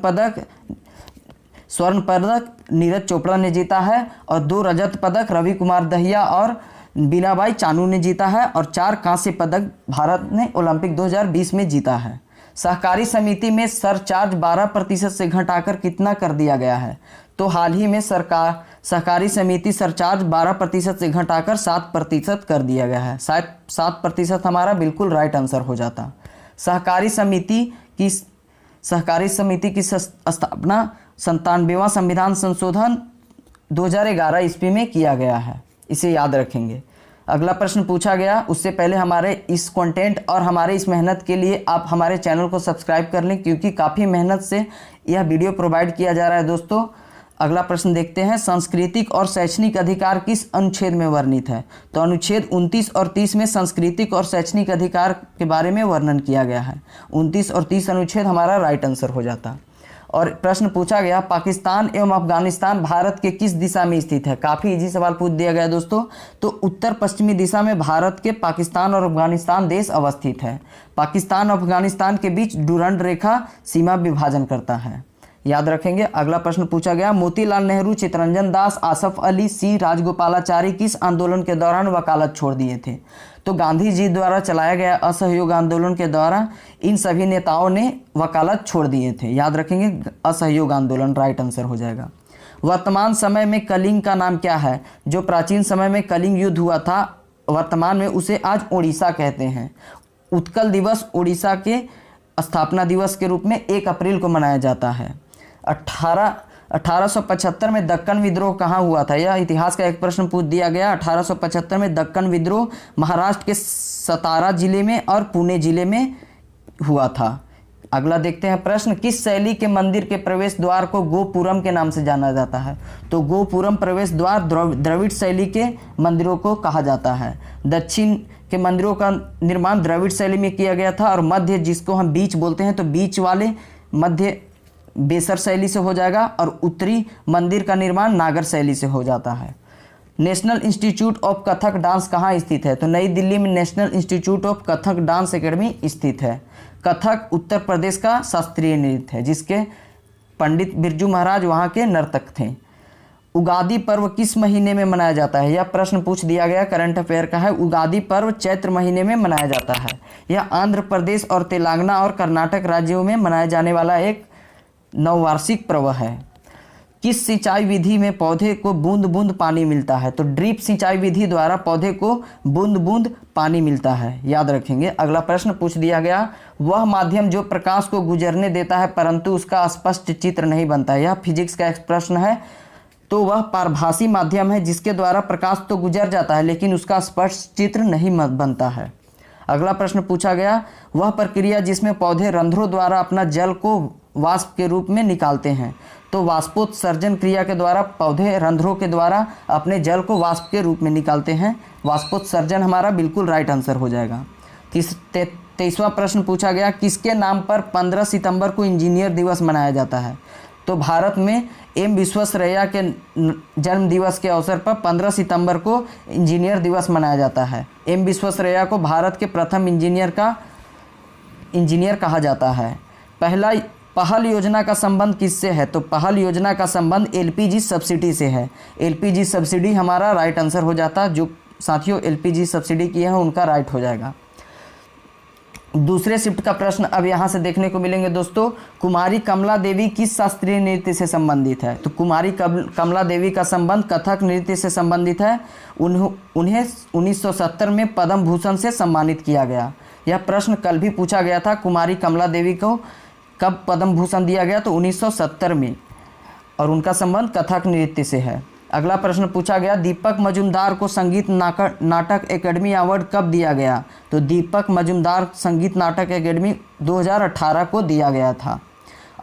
पदक नीरज चोपड़ा ने जीता है और 2 रजत पदक रवि कुमार दहिया और बीनाबाई चानू ने जीता है और 4 कांस्य पदक भारत ने ओलंपिक 2020 में जीता है। सहकारी समिति में सरचार्ज 12% से घटाकर कितना कर दिया गया है? तो हाल ही में सहकारी समिति सरचार्ज 12% से घटाकर 7% कर दिया गया है। 7% हमारा बिल्कुल राइट आंसर हो जाता। सहकारी समिति की स्थापना 97वां संविधान संशोधन 2011 ईस्वी में किया गया है। इसे याद रखेंगे। अगला प्रश्न पूछा गया, उससे पहले हमारे इस कंटेंट और हमारे इस मेहनत के लिए आप हमारे चैनल को सब्सक्राइब कर लें, क्योंकि काफ़ी मेहनत से यह वीडियो प्रोवाइड किया जा रहा है दोस्तों। अगला प्रश्न देखते हैं, सांस्कृतिक और शैक्षणिक अधिकार किस अनुच्छेद में वर्णित है? तो अनुच्छेद 29 और 30 में सांस्कृतिक और शैक्षणिक अधिकार के बारे में वर्णन किया गया है। 29 और 30 अनुच्छेद हमारा राइट आंसर हो जाता। और प्रश्न पूछा गया, पाकिस्तान एवं अफगानिस्तान भारत के किस दिशा में स्थित है? काफ़ी इजी सवाल पूछ दिया गया दोस्तों। तो उत्तर पश्चिमी दिशा में भारत के पाकिस्तान और अफगानिस्तान देश अवस्थित है। पाकिस्तान और अफगानिस्तान के बीच डुरंड रेखा सीमा विभाजन करता है, याद रखेंगे। अगला प्रश्न पूछा गया, मोतीलाल नेहरू, चित्तरंजन दास, आसफ अली, सी राजगोपालाचारी किस आंदोलन के दौरान वकालत छोड़ दिए थे? तो गांधी जी द्वारा चलाया गया असहयोग आंदोलन के दौरान इन सभी नेताओं ने वकालत छोड़ दिए थे, याद रखेंगे। असहयोग आंदोलन राइट आंसर हो जाएगा। वर्तमान समय में कलिंग का नाम क्या है? जो प्राचीन समय में कलिंग युद्ध हुआ था, वर्तमान में उसे आज ओडिशा कहते हैं। उत्कल दिवस ओडिशा के स्थापना दिवस के रूप में 1 अप्रैल को मनाया जाता है। 1875 में दक्कन विद्रोह कहाँ हुआ था? यह इतिहास का एक प्रश्न पूछ दिया गया। 1875 में दक्कन विद्रोह महाराष्ट्र के सतारा जिले में और पुणे जिले में हुआ था। अगला देखते हैं प्रश्न, किस शैली के मंदिर के प्रवेश द्वार को गोपुरम के नाम से जाना जाता है? तो गोपुरम प्रवेश द्वार द्रविड़ शैली के मंदिरों को कहा जाता है। दक्षिण के मंदिरों का निर्माण द्रविड़ शैली में किया गया था और मध्य, जिसको हम बीच बोलते हैं, तो बीच वाले मध्य बेसर शैली से हो जाएगा और उत्तरी मंदिर का निर्माण नागर शैली से हो जाता है। National institute of Kathak dance कहाँ स्थित है? तो नई दिल्ली में national institute of Kathak dance academy स्थित है। कथक उत्तर प्रदेश का शास्त्रीय नृत्य है, जिसके पंडित बिरजू महाराज वहाँ के नर्तक थे। उगादी पर्व किस महीने में मनाया जाता है? यह प्रश्न पूछ दिया गया, करंट अफेयर का है। उगादी पर्व चैत्र महीने में मनाया जाता है। यह आंध्र प्रदेश और तेलंगाना और कर्नाटक राज्यों में मनाया जाने वाला एक नववार्षिक पर्व है। किस सिंचाई विधि में पौधे को बूंद बूंद पानी मिलता है? तो ड्रिप सिंचाई विधि द्वारा पौधे को बूंद बूंद पानी मिलता है, याद रखेंगे। अगला प्रश्न पूछ दिया गया, वह माध्यम जो प्रकाश को गुजरने देता है परंतु उसका स्पष्ट चित्र नहीं बनता है। यह फिजिक्स का एक प्रश्न है। तो वह पारभासी माध्यम है जिसके द्वारा प्रकाश तो गुजर जाता है लेकिन उसका स्पष्ट चित्र नहीं बनता है। अगला प्रश्न पूछा गया, वह प्रक्रिया जिसमें पौधे रंध्रों द्वारा अपना जल को वाष्प के रूप में निकालते हैं। तो वाष्पोत्सर्जन क्रिया के द्वारा पौधे रंध्रों के द्वारा अपने जल को वाष्प के रूप में निकालते हैं। वाष्पोत्सर्जन हमारा बिल्कुल राइट आंसर हो जाएगा। 23वां प्रश्न पूछा गया, किसके नाम पर 15 सितंबर को इंजीनियर दिवस मनाया जाता है? तो भारत में एम विश्वेश्वरैया के जन्म दिवस के अवसर पर 15 सितंबर को इंजीनियर दिवस मनाया जाता है। एम विश्वेश्वरैया को भारत के प्रथम इंजीनियर कहा जाता है। पहल योजना का संबंध किससे है? तो पहल योजना का संबंध एलपीजी सब्सिडी से है। एलपीजी सब्सिडी हमारा राइट आंसर हो जाता। जो साथियों एलपीजी सब्सिडी किए हैं उनका राइट हो जाएगा। दूसरे शिफ्ट का प्रश्न अब यहाँ से देखने को मिलेंगे दोस्तों। कुमारी कमला देवी किस शास्त्रीय नृत्य से संबंधित है? तो कुमारी कमला देवी का संबंध कथक नृत्य से संबंधित है। उन्हें 1970 में पद्म भूषण से सम्मानित किया गया। यह प्रश्न कल भी पूछा गया था। कुमारी कमला देवी को कब पद्म भूषण दिया गया? तो 1970 में, और उनका संबंध कथक नृत्य से है। अगला प्रश्न पूछा गया, दीपक मजुमदार को संगीत नाटक एकेडमी अवार्ड कब दिया गया? तो दीपक मजुमदार संगीत नाटक एकेडमी 2018 को दिया गया था।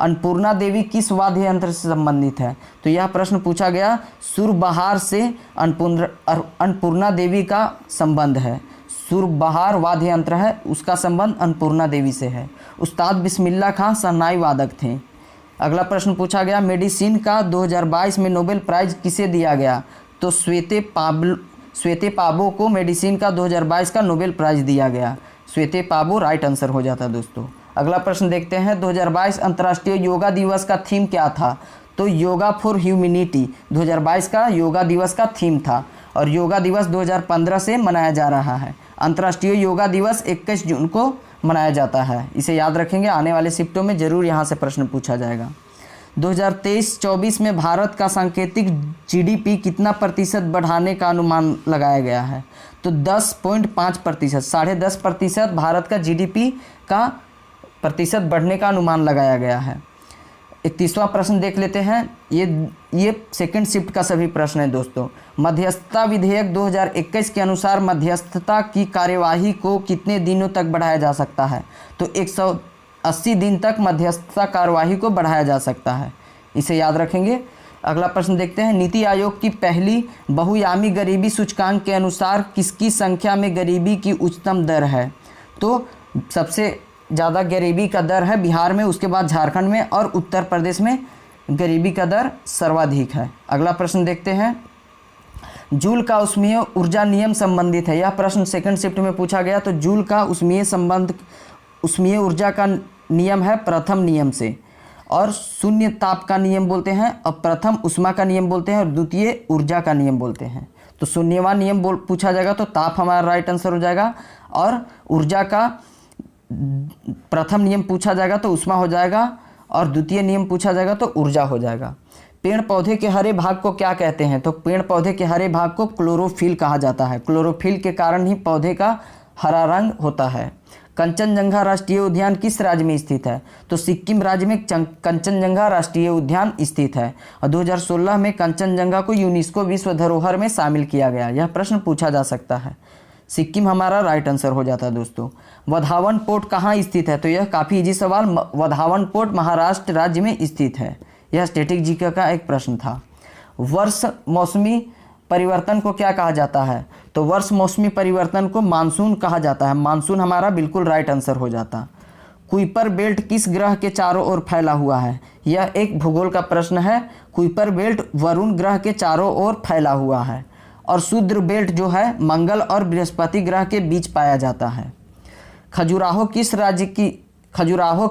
अन्नपूर्णा देवी किस वाद्य यंत्र से संबंधित है? तो यह प्रश्न पूछा गया। सुरबहार से अन्नपूर्णा देवी का संबंध है। सुरबहार वाद्य यंत्र है, उसका संबंध अन्नपूर्णा देवी से है। उस्ताद बिस्मिल्लाह खां शहनाई वादक थे। अगला प्रश्न पूछा गया, मेडिसिन का 2022 में नोबेल प्राइज किसे दिया गया? तो श्वेते पाबो को मेडिसिन का 2022 का नोबेल प्राइज दिया गया। श्वेते पाबो राइट आंसर हो जाता दोस्तों। अगला प्रश्न देखते हैं, 2022 अंतर्राष्ट्रीय योगा दिवस का थीम क्या था? तो योगा फॉर ह्यूमैनिटी 2022 का योगा दिवस का थीम था, और योगा दिवस 2015 से मनाया जा रहा है। अंतर्राष्ट्रीय योगा दिवस 21 जून को मनाया जाता है। इसे याद रखेंगे, आने वाले शिफ्टों में जरूर यहाँ से प्रश्न पूछा जाएगा। 2023-24 में भारत का सांकेतिक जीडीपी कितना प्रतिशत बढ़ाने का अनुमान लगाया गया है? तो 10.5%, 10.5% भारत का जीडीपी का प्रतिशत बढ़ने का अनुमान लगाया गया है। 31वां प्रश्न देख लेते हैं। ये सेकंड शिफ्ट का सभी प्रश्न है दोस्तों। मध्यस्थता विधेयक 2021 के अनुसार मध्यस्थता की कार्यवाही को कितने दिनों तक बढ़ाया जा सकता है? तो 180 दिन तक मध्यस्थता कार्यवाही को बढ़ाया जा सकता है। इसे याद रखेंगे। अगला प्रश्न देखते हैं, नीति आयोग की पहली बहुआयामी गरीबी सूचकांक के अनुसार किसकी संख्या में गरीबी की उच्चतम दर है? तो सबसे ज़्यादा गरीबी का दर है बिहार में, उसके बाद झारखंड में और उत्तर प्रदेश में गरीबी का दर सर्वाधिक है। अगला प्रश्न देखते हैं, जूल का उष्मीय ऊर्जा नियम संबंधित है। यह प्रश्न सेकंड शिफ्ट में पूछा गया। तो जूल का उष्मीय ऊर्जा का नियम है प्रथम नियम से, और शून्य ताप का नियम बोलते हैं, और प्रथम उष्मा का नियम बोलते हैं, और द्वितीय ऊर्जा का नियम बोलते हैं। तो शून्यवां नियम पूछा जाएगा तो ताप हमारा राइट आंसर हो जाएगा, और ऊर्जा का प्रथम नियम पूछा जाएगा तो उष्मा हो जाएगा, और द्वितीय नियम पूछा जाएगा तो ऊर्जा हो जाएगा। पेड़ पौधे के हरे भाग को क्या कहते हैं? तो पेड़ पौधे के हरे भाग को क्लोरोफिल कहा जाता है। क्लोरोफिल के कारण ही पौधे का हरा रंग होता है। कंचनजंगा राष्ट्रीय उद्यान किस राज्य में स्थित है? तो सिक्किम राज्य में कंचनजंगा राष्ट्रीय उद्यान स्थित है, और 2016 में कंचनजंगा को यूनेस्को विश्व धरोहर में शामिल किया गया। यह प्रश्न पूछा जा सकता है। सिक्किम हमारा राइट आंसर हो जाता है दोस्तों। वधावन पोर्ट कहाँ स्थित है? तो यह काफ़ी इजी सवाल। वधावन पोर्ट महाराष्ट्र राज्य में स्थित है। यह स्टैटिक जीके का एक प्रश्न था। वर्ष मौसमी परिवर्तन को क्या कहा जाता है? तो वर्ष मौसमी परिवर्तन को मानसून कहा जाता है। मानसून हमारा बिल्कुल राइट आंसर हो जाता। कुइपर बेल्ट किस ग्रह के चारों ओर फैला हुआ है? यह एक भूगोल का प्रश्न है। कुइपर बेल्ट वरुण ग्रह के चारों ओर फैला हुआ है, और शूद्र बेल्ट जो है मंगल और बृहस्पति ग्रह के बीच पाया जाता है। खजुराहो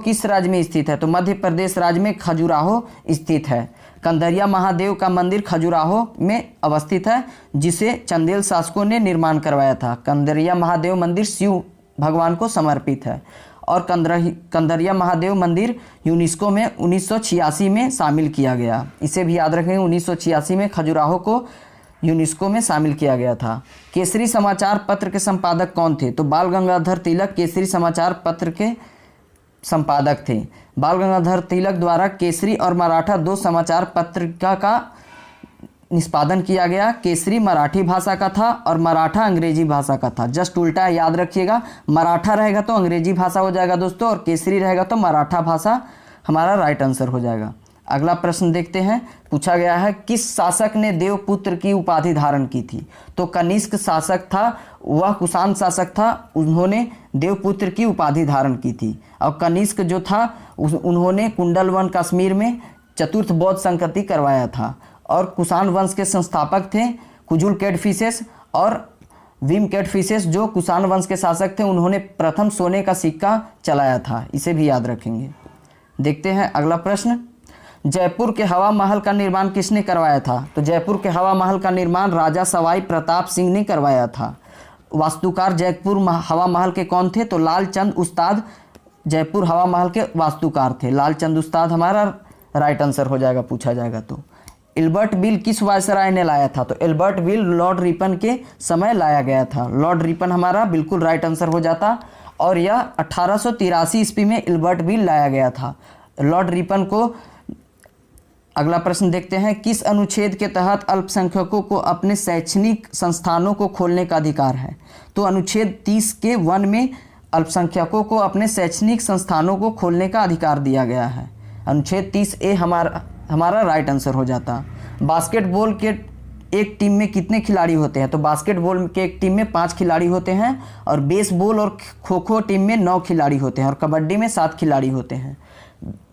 किस राज्य में स्थित है? तो मध्य प्रदेश राज्य में खजुराहो स्थित है। कंदरिया महादेव का मंदिर खजुराहो में अवस्थित है, जिसे चंदेल शासकों ने निर्माण करवाया था। कंदरिया महादेव मंदिर शिव भगवान को समर्पित है, और कंदरिया महादेव मंदिर यूनेस्को में 1986 में शामिल किया गया। इसे भी याद रखेंगे, 1986 में खजुराहो को यूनेस्को में शामिल किया गया था। केसरी समाचार पत्र के संपादक कौन थे? तो बाल गंगाधर तिलक केसरी समाचार पत्र के संपादक थे। बाल गंगाधर तिलक द्वारा केसरी और मराठा 2 समाचार पत्रिका का निष्पादन किया गया। केसरी मराठी भाषा का था और मराठा अंग्रेजी भाषा का था। जस्ट उल्टा याद रखिएगा, मराठा रहेगा तो अंग्रेजी भाषा हो जाएगा दोस्तों, और केसरी रहेगा तो मराठा भाषा हमारा राइट आंसर हो जाएगा। अगला प्रश्न देखते हैं। पूछा गया है, किस शासक ने देवपुत्र की उपाधि धारण की थी? तो कनिष्क शासक था, वह कुषाण शासक था, उन्होंने देवपुत्र की उपाधि धारण की थी। और कनिष्क जो था उन्होंने कुंडलवन कश्मीर में चतुर्थ बौद्ध संकृति करवाया था। और कुषाण वंश के संस्थापक थे कुजुल कैडफिसेस और विम कैडफिसेस, जो कुषाण वंश के शासक थे। उन्होंने प्रथम सोने का सिक्का चलाया था। इसे भी याद रखेंगे। देखते हैं अगला प्रश्न। जयपुर के हवा महल का निर्माण किसने करवाया था? तो जयपुर के हवा महल का निर्माण राजा सवाई प्रताप सिंह ने करवाया था। वास्तुकार जयपुर हवा महल के कौन थे? तो लालचंद उस्ताद जयपुर हवा महल के वास्तुकार थे। लालचंद उस्ताद हमारा राइट आंसर हो जाएगा, पूछा जाएगा तो। एल्बर्ट बिल किस वायसराय ने लाया था? तो एल्बर्ट बिल लॉर्ड रिपन के समय लाया गया था। लॉर्ड रिपन हमारा बिल्कुल राइट आंसर हो जाता, और यह 1883 ईस्वी में एल्बर्ट बिल लाया गया था लॉर्ड रिपन को। अगला प्रश्न देखते हैं, किस अनुच्छेद के तहत अल्पसंख्यकों को अपने शैक्षणिक संस्थानों को खोलने का अधिकार है? तो अनुच्छेद 30 के 1 में अल्पसंख्यकों को अपने शैक्षणिक संस्थानों को खोलने का अधिकार दिया गया है। अनुच्छेद 30A हमारा राइट आंसर हो जाता। बास्केटबॉल के एक टीम में कितने खिलाड़ी होते हैं? तो बास्केटबॉल के एक टीम में 5 खिलाड़ी होते हैं, और बेसबॉल और खो खो टीम में 9 खिलाड़ी होते हैं, और कबड्डी में 7 खिलाड़ी होते हैं।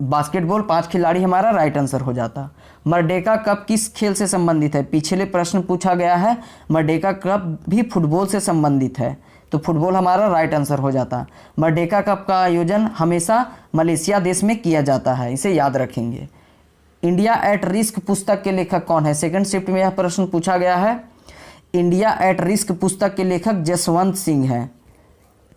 बास्केटबॉल 5 खिलाड़ी हमारा राइट आंसर हो जाता। मर्डेका कप किस खेल से संबंधित है? पिछले प्रश्न पूछा गया है, मर्डेका कप भी फुटबॉल से संबंधित है, तो फुटबॉल हमारा राइट आंसर हो जाता। मर्डेका कप का आयोजन हमेशा मलेशिया देश में किया जाता है, इसे याद रखेंगे। इंडिया एट रिस्क पुस्तक के लेखक कौन है? सेकंड शिफ्ट में यह प्रश्न पूछा गया है। इंडिया एट रिस्क पुस्तक के लेखक जसवंत सिंह हैं,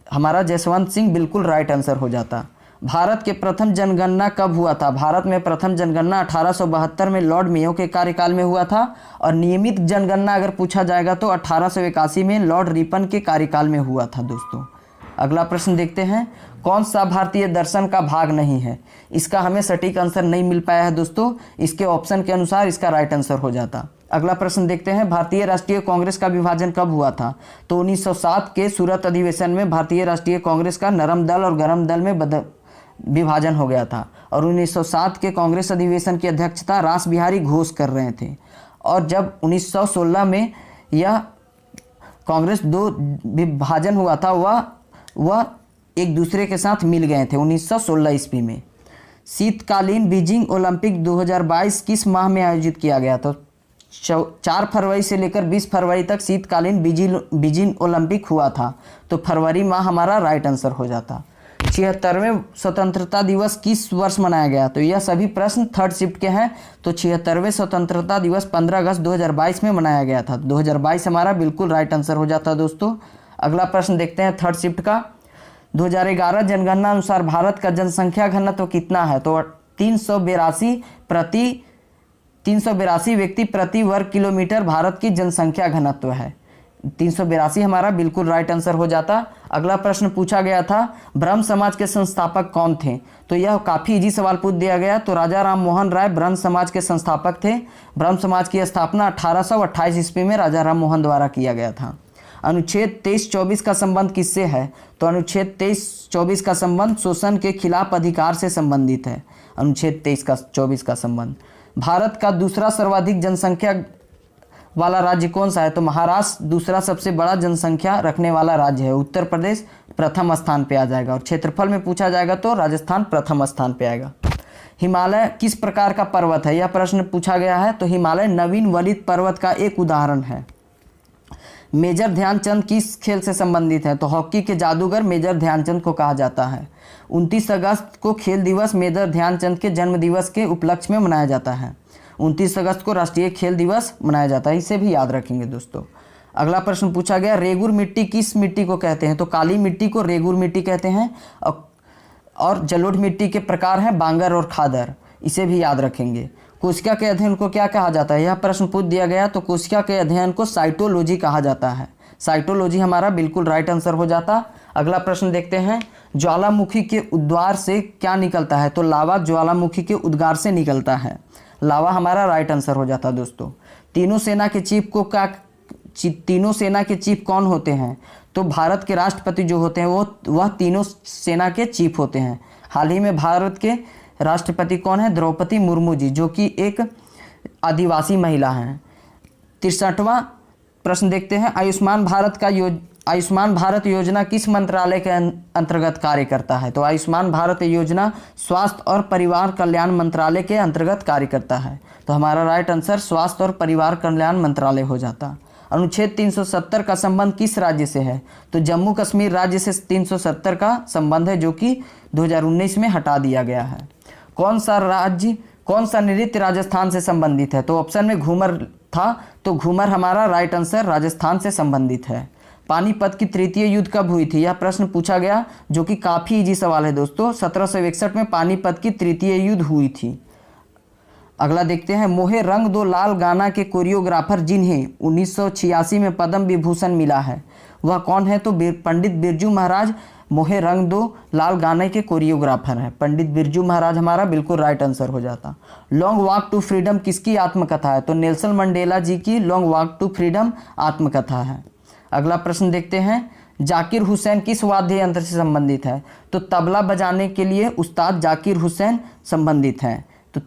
हमारा जसवंत सिंह बिल्कुल राइट आंसर हो जाता। भारत के प्रथम जनगणना कब हुआ था? भारत में प्रथम जनगणना 1872 में लॉर्ड मेयो के कार्यकाल में हुआ था, और नियमित जनगणना अगर पूछा जाएगा तो 1881 में लॉर्ड रिपन के कार्यकाल में हुआ था दोस्तों। अगला प्रश्न देखते हैं, कौन सा भारतीय दर्शन का भाग नहीं है? इसका हमें सटीक आंसर नहीं मिल पाया है दोस्तों, इसके ऑप्शन के अनुसार इसका राइट आंसर हो जाता। अगला प्रश्न देखते हैं, भारतीय राष्ट्रीय कांग्रेस का विभाजन कब हुआ था? तो 1907 के सूरत अधिवेशन में भारतीय राष्ट्रीय कांग्रेस का नरम दल और गरम दल में विभाजन हो गया था, और 1907 के कांग्रेस अधिवेशन की अध्यक्षता रास बिहारी घोष कर रहे थे। और जब 1916 में यह कांग्रेस 2 विभाजन हुआ था, वह एक दूसरे के साथ मिल गए थे 1916 ईस्वी में। शीतकालीन बीजिंग ओलंपिक 2022 किस माह में आयोजित किया गया? तो 4 फरवरी से लेकर 20 फरवरी तक शीतकालीन बीजिंग ओलंपिक हुआ था, तो फरवरी माह हमारा राइट आंसर हो जाता। 76वें स्वतंत्रता दिवस किस वर्ष मनाया गया? तो यह सभी प्रश्न थर्ड शिफ्ट के हैं, तो 76वें स्वतंत्रता दिवस 15 अगस्त 2022 में मनाया गया था। 2022 हमारा बिल्कुल राइट आंसर हो जाता दोस्तों। अगला प्रश्न देखते हैं थर्ड शिफ्ट का। 2011 जनगणना अनुसार भारत का जनसंख्या घनत्व कितना है? तो 382 व्यक्ति प्रति वर्ग किलोमीटर भारत की जनसंख्या घनत्व है। 382 हमारा बिल्कुल राइट आंसर हो जाता। अगला प्रश्न पूछा गया था, ब्रह्म समाज के संस्थापक कौन थे? तो यह काफ़ी इजी सवाल पूछ दिया गया। तो राजा राम मोहन राय ब्रह्म समाज के संस्थापक थे। ब्रह्म समाज की स्थापना 1828 ईस्वी में राजा राम मोहन द्वारा किया गया था। अनुच्छेद 23-24 का संबंध किससे है? तो अनुच्छेद 23-24 का संबंध शोषण के खिलाफ अधिकार से संबंधित है। अनुच्छेद 23-24 का संबंध। भारत का दूसरा सर्वाधिक जनसंख्या वाला राज्य कौन सा है? तो महाराष्ट्र दूसरा सबसे बड़ा जनसंख्या रखने वाला राज्य है। उत्तर प्रदेश प्रथम स्थान पे आ जाएगा, और क्षेत्रफल में पूछा जाएगा तो राजस्थान प्रथम स्थान पे आएगा। हिमालय किस प्रकार का पर्वत है? यह प्रश्न पूछा गया है। तो हिमालय नवीन वलित पर्वत का एक उदाहरण है। मेजर ध्यानचंद किस खेल से संबंधित है? तो हॉकी के जादूगर मेजर ध्यानचंद को कहा जाता है। 29 अगस्त को खेल दिवस मेजर ध्यानचंद के जन्म दिवस के उपलक्ष्य में मनाया जाता है। 29 अगस्त को राष्ट्रीय खेल दिवस मनाया जाता है, इसे भी याद रखेंगे दोस्तों। अगला प्रश्न पूछा गया, रेगुर मिट्टी किस मिट्टी को कहते हैं? तो काली मिट्टी को रेगुर मिट्टी कहते हैं, और जलोढ़ मिट्टी के प्रकार हैं बांगर और खादर, इसे भी याद रखेंगे। कोशिका के अध्ययन को क्या कहा जाता है? यह प्रश्न पूछ दिया गया। तो कोशिका के अध्ययन को साइटोलॉजी कहा जाता है। साइटोलॉजी हमारा बिल्कुल राइट आंसर हो जाता। अगला प्रश्न देखते हैं, ज्वालामुखी के उद्गार से क्या निकलता है? तो लावा ज्वालामुखी के उद्गार से निकलता है। लावा हमारा राइट आंसर हो जाता दोस्तों। तीनों सेना के चीफ कौन होते हैं? तो भारत के राष्ट्रपति जो होते हैं वह तीनों सेना के चीफ होते हैं। हाल ही में भारत के राष्ट्रपति कौन है? द्रौपदी मुर्मू जी, जो कि एक आदिवासी महिला हैं। 63वां प्रश्न देखते हैं, आयुष्मान भारत योजना किस मंत्रालय के अंतर्गत कार्य करता है? तो आयुष्मान भारत योजना स्वास्थ्य और परिवार कल्याण मंत्रालय के अंतर्गत कार्य करता है। तो हमारा राइट आंसर स्वास्थ्य और परिवार कल्याण मंत्रालय हो जाता। अनुच्छेद 370 का संबंध किस राज्य से है? तो जम्मू कश्मीर राज्य से 370 का संबंध है, जो कि 2019 में हटा दिया गया है। कौन सा नृत्य राजस्थान से संबंधित है? तो ऑप्शन में घूमर था, तो घूमर हमारा राइट आंसर राजस्थान से संबंधित है। पानीपत की तृतीय युद्ध कब हुई थी? यह प्रश्न पूछा गया, जो कि काफ़ी इजी सवाल है दोस्तों। 1761 में पानीपत की तृतीय युद्ध हुई थी। अगला देखते हैं, मोहे रंग दो लाल गाना के कोरियोग्राफर जिन्हें 1986 में पद्म विभूषण मिला है, वह कौन है? तो पंडित बिरजू महाराज मोहे रंग दो लाल गाने के कोरियोग्राफर हैं। पंडित बिरजू महाराज हमारा बिल्कुल राइट आंसर हो जाता। लॉन्ग वॉक टू फ्रीडम किसकी आत्मकथा है? तो नेल्सन मंडेला जी की लॉन्ग वॉक टू फ्रीडम आत्मकथा है। अगला प्रश्न देखते हैं, जाकिर हुसैन किस वाद्य यंत्र से संबंधित है? तो तबला बजाने के लिए उस्ताद जाकिर हुसैन संबंधित हैं। तो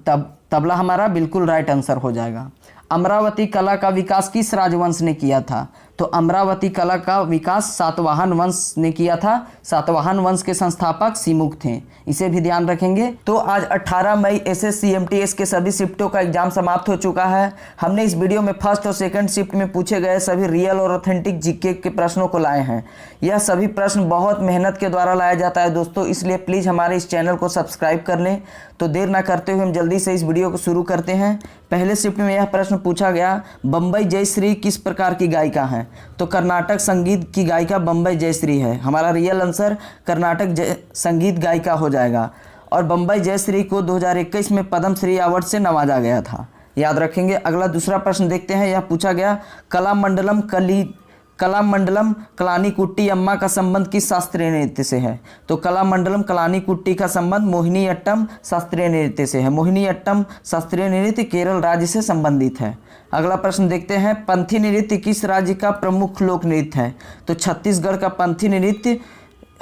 तबला हमारा बिल्कुल राइट आंसर हो जाएगा। अमरावती कला का विकास किस राजवंश ने किया था? तो अमरावती कला का विकास सातवाहन वंश ने किया था। सातवाहन वंश के संस्थापक सिमुक थे, इसे भी ध्यान रखेंगे। तो आज 18 मई SSCMTS के सभी शिफ्टों का एग्जाम समाप्त हो चुका है। हमने इस वीडियो में फर्स्ट और सेकंड शिफ्ट में पूछे गए सभी रियल और ऑथेंटिक जीके के प्रश्नों को लाए हैं। यह सभी प्रश्न बहुत मेहनत के द्वारा लाया जाता है दोस्तों, इसलिए प्लीज़ हमारे इस चैनल को सब्सक्राइब कर लें। तो देर ना करते हुए हम जल्दी से इस वीडियो को शुरू करते हैं। पहले शिफ्ट में यह प्रश्न पूछा गया, बम्बई जयश्री किस प्रकार की गायिका है? तो कर्नाटक संगीत की गायिका बम्बई जयश्री है। हमारा रियल आंसर कर्नाटक संगीत गायिका हो जाएगा। और बम्बई जयश्री को 2021 में पद्मश्री अवार्ड से नवाजा गया था, याद रखेंगे। अगला दूसरा प्रश्न देखते हैं, यह पूछा गया, कलामंडलम कलानीकुट्टी अम्मा का संबंध किस शास्त्रीय नृत्य से है? तो कलामंडलम कलानीकुट्टी का संबंध मोहिनीअट्टम शास्त्रीय नृत्य से है। मोहिनीअट्टम शास्त्रीय नृत्य केरल राज्य से संबंधित है। अगला प्रश्न देखते हैं, पंथी नृत्य किस राज्य का प्रमुख लोक नृत्य है? तो छत्तीसगढ़ का पंथी नृत्य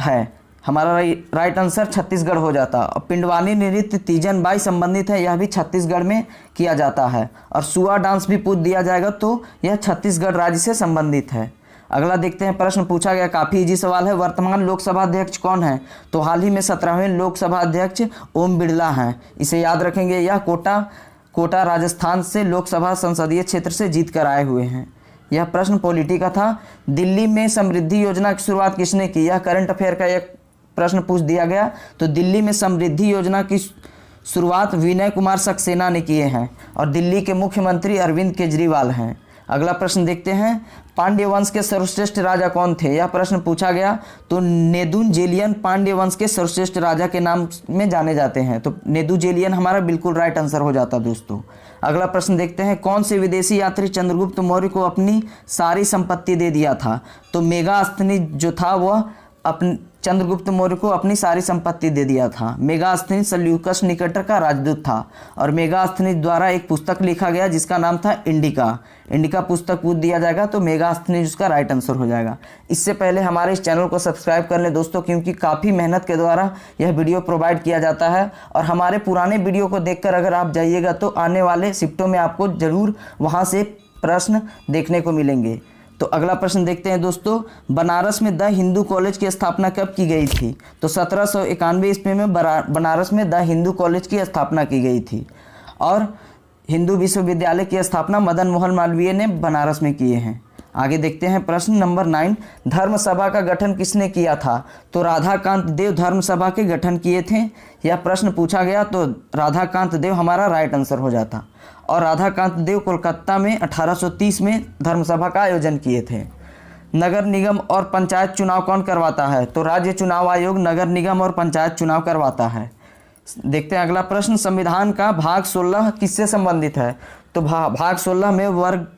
है। हमारा राइट आंसर छत्तीसगढ़ हो जाता। और पिंडवानी नृत्य तीजन बाई संबंधित है, यह भी छत्तीसगढ़ में किया जाता है। और सुआ डांस भी पूछ दिया जाएगा तो यह छत्तीसगढ़ राज्य से संबंधित है। अगला देखते हैं, प्रश्न पूछा गया, काफ़ी इजी सवाल है, वर्तमान लोकसभा अध्यक्ष कौन है? तो हाल ही में 17वें लोकसभा अध्यक्ष ओम बिरला हैं, इसे याद रखेंगे। यह कोटा राजस्थान से लोकसभा संसदीय क्षेत्र से जीत कर आए हुए हैं। यह प्रश्न पॉलिटी का था। दिल्ली में समृद्धि योजना की शुरुआत किसने की? यह करंट अफेयर का एक प्रश्न पूछ दिया गया। तो दिल्ली में समृद्धि योजना की शुरुआत विनय कुमार सक्सेना ने किए हैं और दिल्ली के मुख्यमंत्री अरविंद केजरीवाल हैं। अगला प्रश्न देखते हैं, पांड्य वंश के सर्वश्रेष्ठ राजा कौन थे? यह प्रश्न पूछा गया। तो नेदुनजेलियन पांड्य वंश के सर्वश्रेष्ठ राजा के नाम में जाने जाते हैं। तो नेदुनजेलियन हमारा बिल्कुल राइट आंसर हो जाता दोस्तों। अगला प्रश्न देखते हैं, कौन से विदेशी यात्री चंद्रगुप्त मौर्य को अपनी सारी संपत्ति दे दिया था? तो मेगास्थनी जो था वह चंद्रगुप्त मौर्य को अपनी सारी संपत्ति दे दिया था। मेगास्थनी सल्यूकस निकेटर का राजदूत था और मेगास्थनी द्वारा एक पुस्तक लिखा गया जिसका नाम था इंडिका पुस्तक पूछ दिया जाएगा। तो मेगास्थनी उसका राइट आंसर हो जाएगा। इससे पहले हमारे इस चैनल को सब्सक्राइब कर लें दोस्तों, क्योंकि काफ़ी मेहनत के द्वारा यह वीडियो प्रोवाइड किया जाता है। और हमारे पुराने वीडियो को देखकर अगर आप जाइएगा तो आने वाले शिफ्टों में आपको ज़रूर वहाँ से प्रश्न देखने को मिलेंगे। तो अगला प्रश्न देखते हैं दोस्तों, बनारस में द हिंदू कॉलेज की स्थापना कब की गई थी? तो 1791 ईस्वी में बनारस में द हिंदू कॉलेज की स्थापना की गई थी। और हिंदू विश्वविद्यालय की स्थापना मदन मोहन मालवीय ने बनारस में किए हैं। आगे देखते हैं प्रश्न नंबर 9, धर्म सभा का गठन किसने किया था? तो राधाकांत देव धर्म सभा के गठन किए थे। यह प्रश्न पूछा गया तो राधाकांत देव हमारा राइट आंसर हो जाता। और राधाकांत देव कोलकाता में 1830 में धर्म सभा का आयोजन किए थे। नगर निगम और पंचायत चुनाव कौन करवाता है? तो राज्य चुनाव आयोग नगर निगम और पंचायत चुनाव करवाता है। देखते हैं अगला प्रश्न, संविधान का भाग 16 किससे संबंधित है? तो भाग 16 में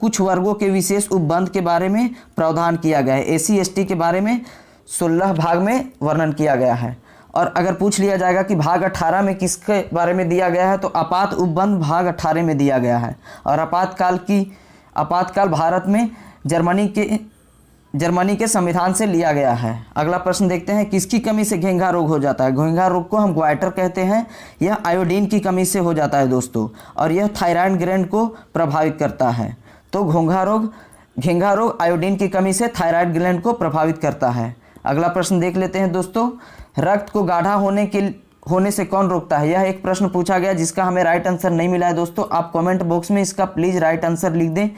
कुछ वर्गों के विशेष उपबंध के बारे में प्रावधान किया गया है। SC ST के बारे में 16 भाग में वर्णन किया गया है। और अगर पूछ लिया जाएगा कि भाग 18 में किसके बारे में दिया गया है, तो आपात उपबंध भाग 18 में दिया गया है। और आपातकाल भारत में जर्मनी के संविधान से लिया गया है। अगला प्रश्न देखते हैं, किसकी कमी से घेंघा रोग हो जाता है? घेंघा रोग को हम ग्वाइटर कहते हैं। यह आयोडीन की कमी से हो जाता है दोस्तों, और यह थायराइड ग्लैंड को प्रभावित करता है। तो घेंघा रोग आयोडीन की कमी से थायराइड ग्लैंड को प्रभावित करता है। अगला प्रश्न देख लेते हैं दोस्तों, रक्त को गाढ़ा होने से कौन रोकता है? यह एक प्रश्न पूछा गया जिसका हमें राइट आंसर नहीं मिला है दोस्तों। आप कमेंट बॉक्स में इसका प्लीज़ राइट आंसर लिख दें।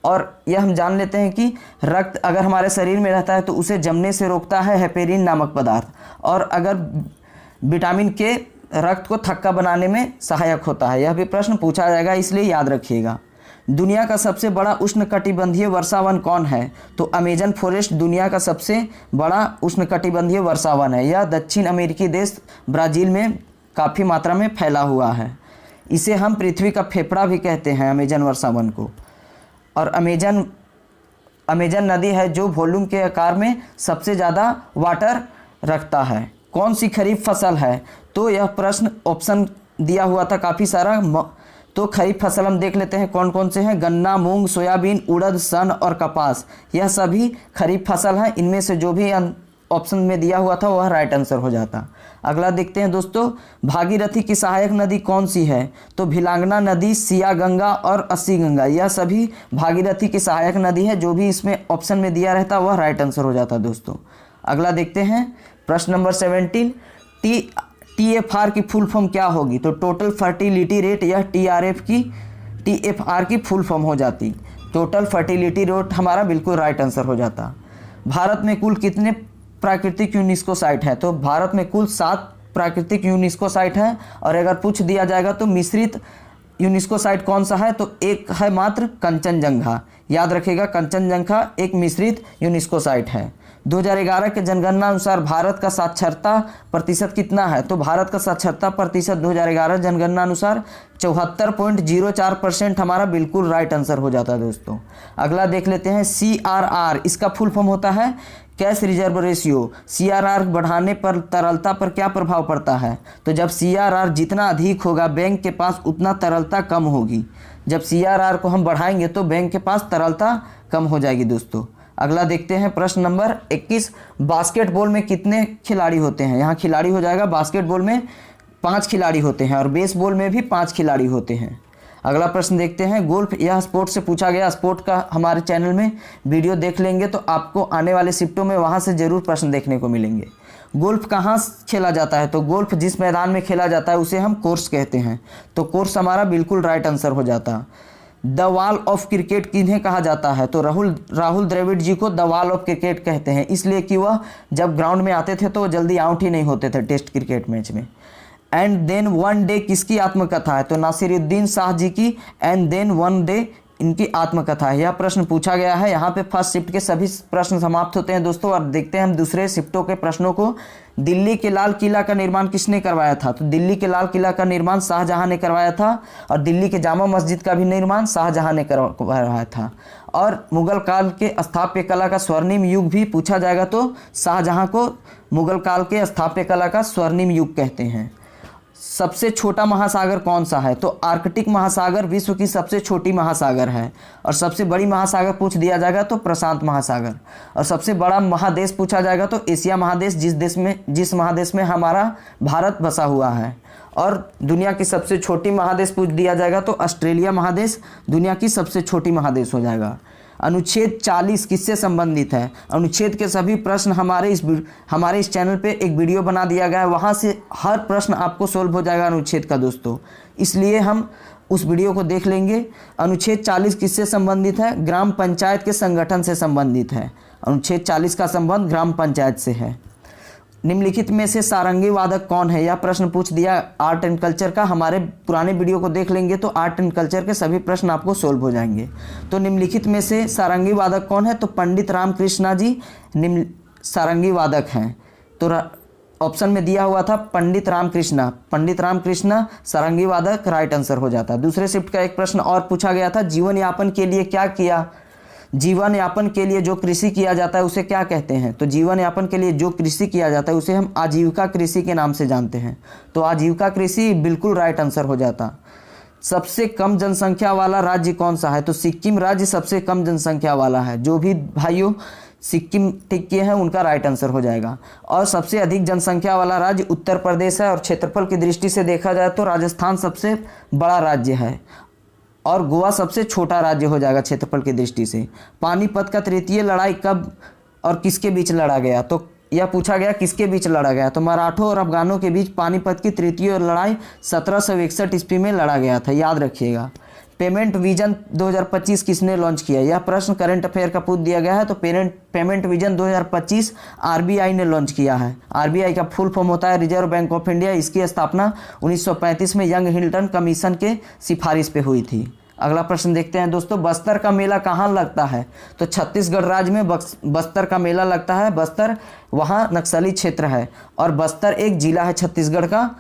और यह हम जान लेते हैं कि रक्त अगर हमारे शरीर में रहता है तो उसे जमने से रोकता है हेपेरिन नामक पदार्थ। और अगर विटामिन के रक्त को थक्का बनाने में सहायक होता है। यह भी प्रश्न पूछा जाएगा, इसलिए याद रखिएगा। दुनिया का सबसे बड़ा उष्णकटिबंधीय वर्षावन कौन है? तो अमेजन फॉरेस्ट दुनिया का सबसे बड़ा उष्णकटिबंधीय वर्षावन है। यह दक्षिण अमेरिकी देश ब्राज़ील में काफ़ी मात्रा में फैला हुआ है। इसे हम पृथ्वी का फेफड़ा भी कहते हैं, अमेजन वर्षावन को। और अमेजन नदी है जो वॉल्यूम के आकार में सबसे ज़्यादा वाटर रखता है। कौन सी खरीफ फसल है? तो यह प्रश्न ऑप्शन दिया हुआ था काफ़ी सारा। तो खरीफ फसल हम देख लेते हैं कौन कौन से हैं। गन्ना, मूंग, सोयाबीन, उड़द, सन और कपास, यह सभी खरीफ फसल हैं। इनमें से जो भी ऑप्शन में दिया हुआ था वह राइट आंसर हो जाता। अगला देखते हैं दोस्तों, भागीरथी की सहायक नदी कौन सी है? तो भिलांगना नदी, सिया गंगा और अस्सी गंगा, यह सभी भागीरथी की सहायक नदी है। जो भी इसमें ऑप्शन में दिया रहता वह राइट आंसर हो जाता दोस्तों। अगला देखते हैं प्रश्न नंबर 17, TFR की फुल फॉर्म क्या होगी? तो टोटल फर्टिलिटी रेट, यह TFR की फुल फॉर्म हो जाती। टोटल फर्टिलिटी रेट हमारा बिल्कुल राइट आंसर हो जाता। भारत में कुल कितने प्राकृतिक यूनेस्को साइट है? तो भारत में कुल 7 प्राकृतिक यूनेस्को साइट है। और अगर पूछ दिया जाएगा तो मिश्रित यूनेस्को साइट कौन सा है? तो एक है मात्र कंचनजंगा। याद रखिएगा, कंचनजंगा एक मिश्रित यूनेस्को साइट है। 2011 के जनगणना अनुसार भारत का साक्षरता प्रतिशत कितना है? तो भारत का साक्षरता प्रतिशत 2011 जनगणना अनुसार 74.04% हमारा बिल्कुल राइट आंसर हो जाता है दोस्तों। अगला देख लेते हैं CRR, इसका फुल फॉर्म होता है कैश रिजर्व रेशियो। CRR बढ़ाने पर तरलता पर क्या प्रभाव पड़ता है? तो जब CRR जितना अधिक होगा बैंक के पास उतना तरलता कम होगी। जब CRR को हम बढ़ाएंगे तो बैंक के पास तरलता कम हो जाएगी दोस्तों। अगला देखते हैं प्रश्न नंबर 21, बास्केटबॉल में कितने खिलाड़ी होते हैं? यहाँ खिलाड़ी हो जाएगा, बास्केटबॉल में 5 खिलाड़ी होते हैं और बेसबॉल में भी 5 खिलाड़ी होते हैं। अगला प्रश्न देखते हैं, गोल्फ, यह स्पोर्ट से पूछा गया। स्पोर्ट का हमारे चैनल में वीडियो देख लेंगे तो आपको आने वाले शिफ्टों में वहाँ से ज़रूर प्रश्न देखने को मिलेंगे। गोल्फ कहाँ खेला जाता है? तो गोल्फ जिस मैदान में खेला जाता है उसे हम कोर्स कहते हैं। तो कोर्स हमारा बिल्कुल राइट आंसर हो जाता। द वॉल ऑफ क्रिकेट किन्हें कहा जाता है? तो राहुल द्रविड़ जी को द वॉल ऑफ क्रिकेट कहते हैं, इसलिए कि वह जब ग्राउंड में आते थे तो जल्दी आउट ही नहीं होते थे टेस्ट क्रिकेट मैच में। एंड देन वन डे किसकी आत्मकथा है? तो नासिरुद्दीन शाह जी की एंड देन वन डे इनकी आत्मकथा है। यह प्रश्न पूछा गया है। यहाँ पे फर्स्ट शिफ्ट के सभी प्रश्न समाप्त होते हैं दोस्तों। और देखते हैं हम दूसरे शिफ्टों के प्रश्नों को। दिल्ली के लाल किला का निर्माण किसने करवाया था? तो दिल्ली के लाल किला का निर्माण शाहजहां ने करवाया था। और दिल्ली के जामा मस्जिद का भी निर्माण शाहजहां ने करवाया था। और मुगल काल के स्थापत्य कला का स्वर्णिम युग भी पूछा जाएगा तो शाहजहां को मुगल काल के स्थापत्य कला का स्वर्णिम युग कहते हैं। सबसे छोटा महासागर कौन सा है? तो आर्कटिक महासागर विश्व की सबसे छोटी महासागर है। और सबसे बड़ी महासागर पूछ दिया जाएगा तो प्रशांत महासागर। और सबसे बड़ा महादेश पूछा जाएगा तो एशिया महादेश, जिस महादेश में हमारा भारत बसा हुआ है। और दुनिया की सबसे छोटी महादेश पूछ दिया जाएगा तो ऑस्ट्रेलिया महादेश दुनिया की सबसे छोटी महादेश हो जाएगा। अनुच्छेद 40 किससे संबंधित है? अनुच्छेद के सभी प्रश्न हमारे इस चैनल पे एक वीडियो बना दिया गया है, वहाँ से हर प्रश्न आपको सोल्व हो जाएगा अनुच्छेद का दोस्तों। इसलिए हम उस वीडियो को देख लेंगे। अनुच्छेद 40 किससे संबंधित है? ग्राम पंचायत के संगठन से संबंधित है। अनुच्छेद 40 का संबंध ग्राम पंचायत से है। निम्नलिखित में से सारंगी वादक कौन है? यह प्रश्न पूछ दिया आर्ट एंड कल्चर का। हमारे पुराने वीडियो को देख लेंगे तो आर्ट एंड कल्चर के सभी प्रश्न आपको सोल्व हो जाएंगे। तो निम्नलिखित में से सारंगी वादक कौन है? तो पंडित रामकृष्णा जी सारंगी वादक हैं। तो ऑप्शन में दिया हुआ था पंडित रामकृष्णा सारंगी वादक राइट आंसर हो जाता। दूसरे शिफ्ट का एक प्रश्न और पूछा गया था, जीवन यापन के लिए क्या किया? जीवन यापन के लिए जो कृषि किया जाता है उसे क्या कहते हैं? तो जीवन यापन के लिए जो कृषि किया जाता है उसे हम आजीविका कृषि के नाम से जानते हैं। तो आजीविका कृषि बिल्कुल राइट आंसर हो जाता। सबसे कम जनसंख्या वाला राज्य कौन सा है? तो सिक्किम राज्य सबसे कम जनसंख्या वाला है। जो भी भाइयों सिक्किम टिक किए हैं उनका राइट आंसर हो जाएगा। और सबसे अधिक जनसंख्या वाला राज्य उत्तर प्रदेश है। और क्षेत्रफल की दृष्टि से देखा जाए तो राजस्थान सबसे बड़ा राज्य है और गोवा सबसे छोटा राज्य हो जाएगा क्षेत्रफल की दृष्टि से। पानीपत का तृतीय लड़ाई कब और किसके बीच लड़ा गया? तो यह पूछा गया किसके बीच लड़ा गया? तो मराठों और अफगानों के बीच पानीपत की तृतीय लड़ाई 1761 ईस्वी में लड़ा गया था, याद रखिएगा। पेमेंट विजन 2025 किसने लॉन्च किया? यह प्रश्न करंट अफेयर का पूछ दिया गया है। तो पेमेंट विजन 2025 आरबीआई ने लॉन्च किया है। आरबीआई का फुल फॉर्म होता है रिजर्व बैंक ऑफ इंडिया। इसकी स्थापना 1935 में यंग हिल्टन कमीशन के सिफारिश पे हुई थी। अगला प्रश्न देखते हैं दोस्तों, बस्तर का मेला कहाँ लगता है? तो छत्तीसगढ़ राज्य में बस्तर का मेला लगता है। बस्तर वहाँ नक्सली क्षेत्र है और बस्तर एक जिला है छत्तीसगढ़ का,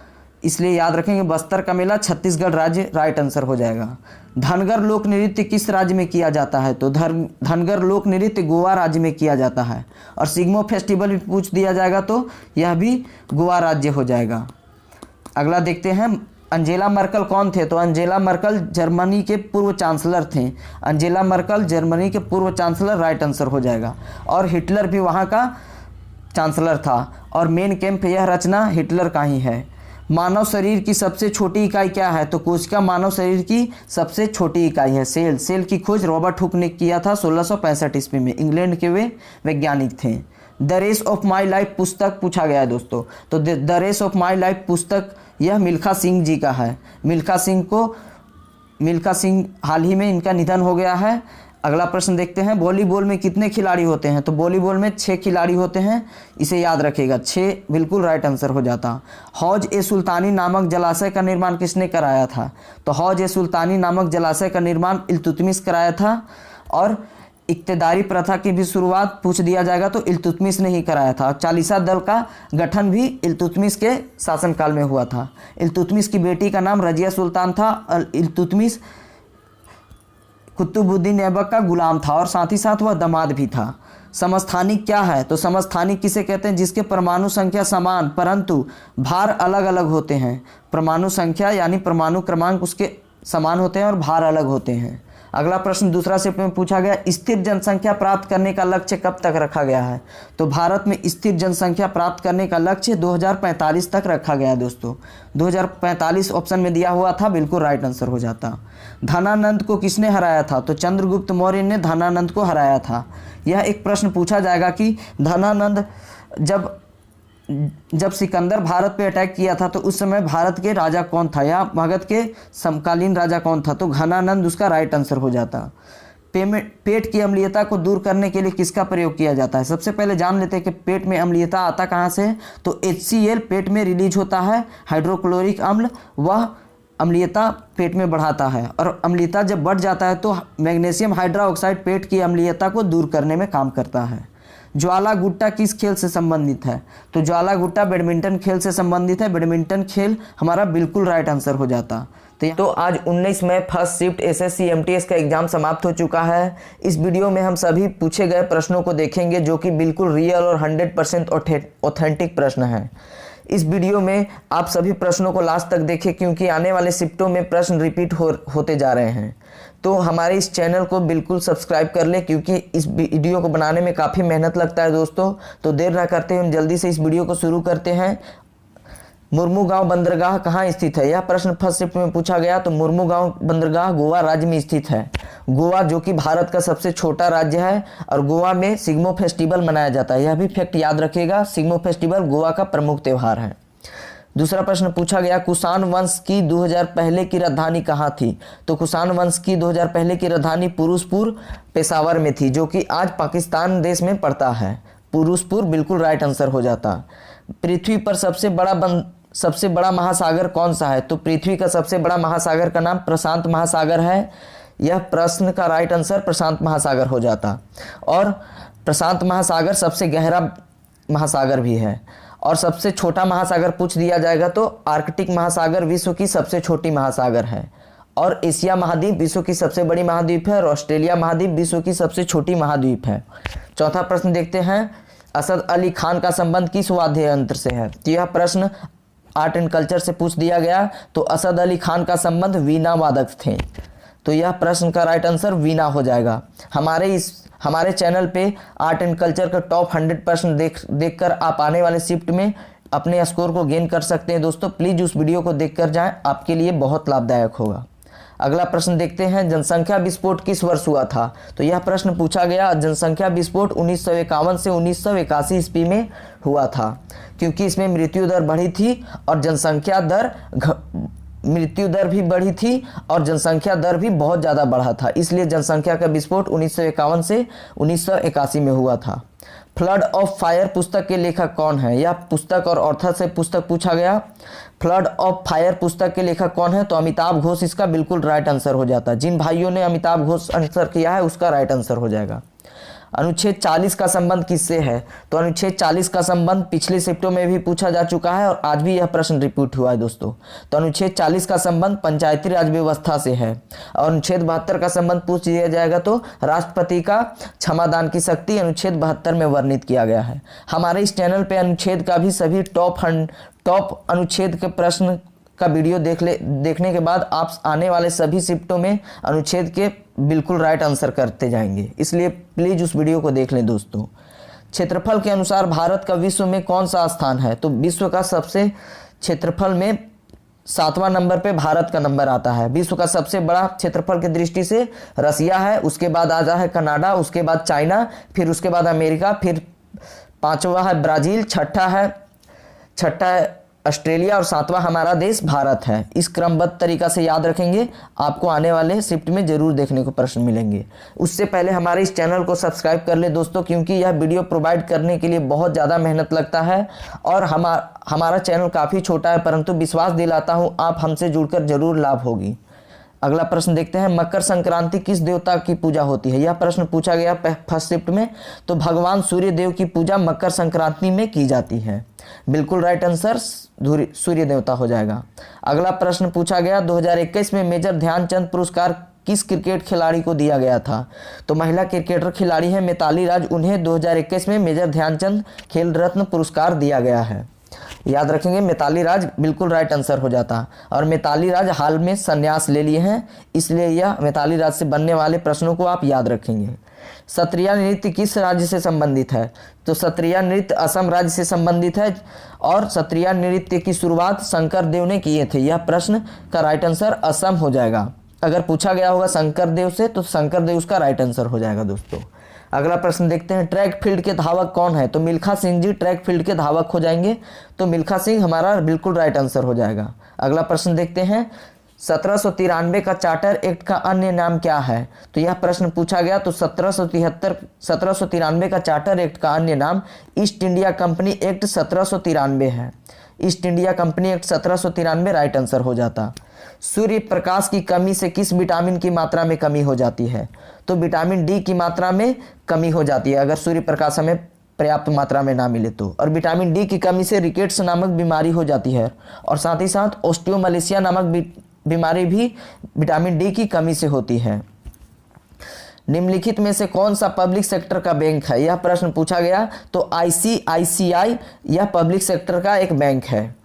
इसलिए याद रखेंगे बस्तर का मेला छत्तीसगढ़ राज्य राइट आंसर हो जाएगा। धनगर लोक नृत्य किस राज्य में किया जाता है? तो धनगर लोक नृत्य गोवा राज्य में किया जाता है। और सिग्मो फेस्टिवल भी पूछ दिया जाएगा तो यह भी गोवा राज्य हो जाएगा। अगला देखते हैं, अंजेला मर्कल कौन थे? तो अंजेला मर्कल जर्मनी के पूर्व चांसलर थे। अंजेला मर्कल जर्मनी के पूर्व चांसलर राइट आंसर हो जाएगा। और हिटलर भी वहाँ का चांसलर था। और मेन कैंप यह रचना हिटलर का ही है। मानव शरीर की सबसे छोटी इकाई क्या है? तो कोशिका मानव शरीर की सबसे छोटी इकाई है सेल। सेल की खोज रॉबर्ट हुक ने किया था 1665 ईस्वी में। इंग्लैंड के वे वैज्ञानिक थे। The race of my life पुस्तक पूछा गया है दोस्तों। तो the race of my life पुस्तक यह मिल्खा सिंह जी का है। मिल्खा सिंह हाल ही में इनका निधन हो गया है। अगला प्रश्न देखते हैं, वॉलीबॉल में कितने खिलाड़ी होते हैं? तो वॉलीबॉल में 6 खिलाड़ी होते हैं, इसे याद रखिएगा, 6 बिल्कुल राइट आंसर हो जाता। हौज ए सुल्तानी नामक जलाशय का निर्माण किसने कराया था? तो हौज ए सुल्तानी नामक जलाशय का निर्माण इल्तुतमिश कराया था। और इक्तेदारी प्रथा की भी शुरुआत पूछ दिया जाएगा तो इल्तुतमिश ने ही कराया था। चालीसा दल का गठन भी इल्तुतमिश के शासनकाल में हुआ था। इल्तुतमिश की बेटी का नाम रजिया सुल्तान था और इल्तुतमिश कुतुबुद्दीन ऐबक का गुलाम था और साथ ही साथ वह दामाद भी था। समस्थानिक क्या है? तो समस्थानिक किसे कहते हैं? जिसके परमाणु संख्या समान परंतु भार अलग अलग होते हैं। परमाणु संख्या यानी परमाणु क्रमांक उसके समान होते हैं और भार अलग होते हैं। अगला प्रश्न दूसरा सेट में पूछा गया, स्थिर जनसंख्या प्राप्त करने का लक्ष्य कब तक रखा गया है? तो भारत में स्थिर जनसंख्या प्राप्त करने का लक्ष्य 2045 तक रखा गया है दोस्तों। 2045 ऑप्शन में दिया हुआ था, बिल्कुल राइट आंसर हो जाता। धनानंद को किसने हराया था? तो चंद्रगुप्त मौर्य ने धनानंद को हराया था। यह एक प्रश्न पूछा जाएगा कि धनानंद जब सिकंदर भारत पे अटैक किया था तो उस समय भारत के राजा कौन था या मगध के समकालीन राजा कौन था? तो घनानंद उसका राइट आंसर हो जाता। पेट की अम्लीयता को दूर करने के लिए किसका प्रयोग किया जाता है? सबसे पहले जान लेते हैं कि पेट में अम्लीयता आता कहाँ से। तो HCl पेट में रिलीज होता है, हाइड्रोक्लोरिक अम्ल, वह अम्लीयता पेट में बढ़ाता है। और अम्लीयता जब बढ़ जाता है तो मैग्नीशियम हाइड्रोक्साइड पेट की अम्लीयता को दूर करने में काम करता है। ज्वाला गुट्टा किस खेल से संबंधित है? तो ज्वाला गुट्टा बैडमिंटन खेल से संबंधित है। बैडमिंटन खेल हमारा बिल्कुल राइट आंसर हो जाता। तो आज 19 मई फर्स्ट शिफ्ट SSC MTS का एग्जाम समाप्त हो चुका है। इस वीडियो में हम सभी पूछे गए प्रश्नों को देखेंगे जो कि बिल्कुल रियल और 100% ऑथेंटिक प्रश्न हैं। इस वीडियो में आप सभी प्रश्नों को लास्ट तक देखें क्योंकि आने वाले शिफ्टों में प्रश्न रिपीट होते जा रहे हैं। तो हमारे इस चैनल को बिल्कुल सब्सक्राइब कर लें क्योंकि इस वीडियो को बनाने में काफ़ी मेहनत लगता है दोस्तों। तो देर ना करते हम जल्दी से इस वीडियो को शुरू करते हैं। मुर्मू गांव बंदरगाह कहाँ स्थित है? यह प्रश्न फर्स्ट शिफ्ट में पूछा गया। तो मुर्मू गांव बंदरगाह गोवा राज्य में स्थित है। गोवा जो कि भारत का सबसे छोटा राज्य है और गोवा में सिग्मो फेस्टिवल मनाया जाता है। यह भी फैक्ट याद रखिएगा, सिग्मो फेस्टिवल गोवा का प्रमुख त्यौहार है। दूसरा प्रश्न पूछा गया, कुषाण वंश की 2000 पहले की राजधानी कहाँ थी? तो कुषाण वंश की 2000 पहले की राजधानी पुरुषपुर पेशावर में थी जो कि आज पाकिस्तान देश में पड़ता है। पुरुषपुर बिल्कुल राइट आंसर हो जाता। पृथ्वी पर सबसे बड़ा महासागर कौन सा है? तो पृथ्वी का सबसे बड़ा महासागर का नाम प्रशांत महासागर है। यह प्रश्न का राइट आंसर प्रशांत महासागर हो जाता। और प्रशांत महासागर सबसे गहरा महासागर भी है। और सबसे छोटा महासागर पूछ दिया जाएगा तो आर्कटिक महासागर विश्व की सबसे छोटी महासागर है। और एशिया महाद्वीप विश्व की सबसे बड़ी महाद्वीप है और ऑस्ट्रेलिया महाद्वीप विश्व की सबसे छोटी महाद्वीप है। चौथा प्रश्न देखते हैं, असद अली खान का संबंध किस वाद्य यंत्र से है? तो यह प्रश्न आर्ट एंड कल्चर से पूछ दिया गया। तो असद अली खान का संबंध वीणा वादक थे। तो यह प्रश्न का राइट आंसर वीणा हो जाएगा। हमारे चैनल पे आर्ट एंड कल्चर का टॉप 100 प्रश्न देखकर आप आने वाले शिफ्ट में अपने स्कोर को गेन कर सकते हैं दोस्तों। प्लीज़ उस वीडियो को देखकर जाएं, आपके लिए बहुत लाभदायक होगा। अगला प्रश्न देखते हैं, जनसंख्या विस्फोट किस वर्ष हुआ था? तो यह प्रश्न पूछा गया। जनसंख्या विस्फोट 1951 से 1981 ईस्वी में हुआ था क्योंकि इसमें मृत्यु दर बढ़ी थी और मृत्यु दर भी बढ़ी थी और जनसंख्या दर भी बहुत ज़्यादा बढ़ा था। इसलिए जनसंख्या का विस्फोट 1951 से 1981 में हुआ था। फ्लड ऑफ फायर पुस्तक के लेखक कौन है? यह पुस्तक और ऑथर से पुस्तक पूछा गया। फ्लड ऑफ फायर पुस्तक के लेखक कौन है? तो अमिताभ घोष इसका बिल्कुल राइट आंसर हो जाता है। जिन भाइयों ने अमिताभ घोष आंसर किया है उसका राइट आंसर हो जाएगा। अनुच्छेद 40 का संबंध किससे है? तो अनुच्छेद 40 का संबंध पिछले शिफ्टों में भी पूछा जा चुका है और आज भी यह प्रश्न रिपीट हुआ है दोस्तों। तो अनुच्छेद 40 का संबंध पंचायती राज व्यवस्था से है और अनुच्छेद 72 का संबंध पूछ दिया जाएगा तो राष्ट्रपति का क्षमादान की शक्ति अनुच्छेद 72 में वर्णित किया गया है। हमारे इस चैनल पे अनुच्छेद का भी सभी टॉप अनुच्छेद के प्रश्न का वीडियो देखने के बाद आप आने वाले सभी शिफ्टों में अनुच्छेद के बिल्कुल राइट आंसर करते जाएंगे, इसलिए प्लीज उस वीडियो को देख लें दोस्तों। क्षेत्रफल के अनुसार भारत का विश्व में कौन सा स्थान है? तो विश्व का सबसे क्षेत्रफल में 7वां नंबर पे भारत का नंबर आता है। विश्व का सबसे बड़ा क्षेत्रफल की दृष्टि से रसिया है, उसके बाद आता है कनाडा, उसके बाद चाइना, फिर उसके बाद अमेरिका, फिर 5वां है ब्राज़ील, छठा है ऑस्ट्रेलिया और 7वां हमारा देश भारत है। इस क्रमबद्ध तरीका से याद रखेंगे, आपको आने वाले शिफ्ट में जरूर देखने को प्रश्न मिलेंगे। उससे पहले हमारे इस चैनल को सब्सक्राइब कर ले दोस्तों, क्योंकि यह वीडियो प्रोवाइड करने के लिए बहुत ज़्यादा मेहनत लगता है और हमारा चैनल काफ़ी छोटा है, परंतु विश्वास दिलाता हूँ आप हमसे जुड़कर जरूर लाभ होगी। अगला प्रश्न देखते हैं, मकर संक्रांति किस देवता की पूजा होती है? यह प्रश्न पूछा गया फर्स्ट शिफ्ट में। तो भगवान सूर्य देव की पूजा मकर संक्रांति में की जाती है। बिल्कुल राइट आंसर सूर्य देवता हो जाएगा। अगला प्रश्न पूछा गया, 2021 में मेजर ध्यानचंद पुरस्कार किस क्रिकेट खिलाड़ी को दिया गया था? तो महिला क्रिकेटर खिलाड़ी है मिताली राज, उन्हें 2021 में मेजर ध्यानचंद खेल रत्न पुरस्कार दिया गया है। याद रखेंगे, मिताली राज बिल्कुल राइट आंसर हो जाता। और मिताली राज हाल में संन्यास ले लिए हैं, इसलिए यह मिताली राज से बनने वाले प्रश्नों को आप याद रखेंगे। सत्रिया नृत्य किस राज्य से संबंधित है? तो सत्रिया नृत्य असम राज्य से संबंधित है और सत्रिया नृत्य की शुरुआत शंकर देव ने किए थे। यह प्रश्न का राइट आंसर असम हो जाएगा। अगर पूछा गया होगा शंकर देव से तो शंकर देव उसका राइट आंसर हो जाएगा दोस्तों। अगला प्रश्न देखते हैं, ट्रैक फील्ड के धावक कौन है? तो मिल्खा सिंह जी ट्रैक फील्ड के धावक हो जाएंगे, तो मिल्खा सिंह हमारा बिल्कुल राइट आंसर हो जाएगा। अगला प्रश्न देखते हैं, 1793 का चार्टर एक्ट का अन्य नाम क्या है? तो यह प्रश्न पूछा गया। तो 1793 का चार्टर एक्ट का अन्य नाम ईस्ट इंडिया कंपनी एक्ट 1793 है। East India company act 1793 right answer हो जाता। सूर्य प्रकाश की कमी से किस विटामिन की मात्रा में कमी हो जाती है? तो विटामिन डी की मात्रा में कमी हो जाती है अगर सूर्य प्रकाश हमें पर्याप्त मात्रा में ना मिले तो। और विटामिन डी की कमी से रिकेट्स नामक बीमारी हो जाती है और साथ ही साथ ऑस्टियोमलेशिया नामक बीमारी भी विटामिन डी की कमी से होती है। निम्नलिखित में से कौन सा पब्लिक सेक्टर का बैंक है? यह प्रश्न पूछा गया। तो ICICI यह पब्लिक सेक्टर का एक बैंक है।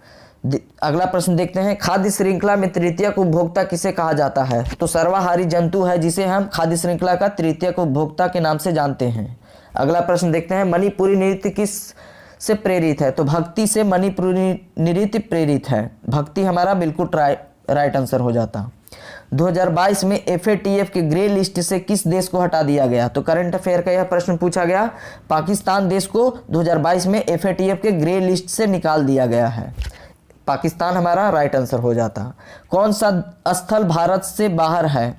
अगला प्रश्न देखते हैं, खाद्य श्रृंखला में तृतीयक उपभोक्ता किसे कहा जाता है? तो सर्वाहारी जंतु है जिसे हम खाद्य श्रृंखला का तृतीयक उपभोक्ता के नाम से जानते हैं। अगला प्रश्न देखते हैं, मणिपुरी नृत्य किस से प्रेरित है? तो भक्ति से मणिपुरी नृत्य प्रेरित है। भक्ति हमारा बिल्कुल राइट आंसर हो जाता। 2022 में FATF के ग्रे लिस्ट से किस देश को हटा दिया गया? तो करंट अफेयर का यह प्रश्न पूछा गया। पाकिस्तान देश को 2022 में FATF के ग्रे लिस्ट से निकाल दिया गया है। पाकिस्तान हमारा राइट आंसर हो जाता। कौन सा स्थल भारत से बाहर है?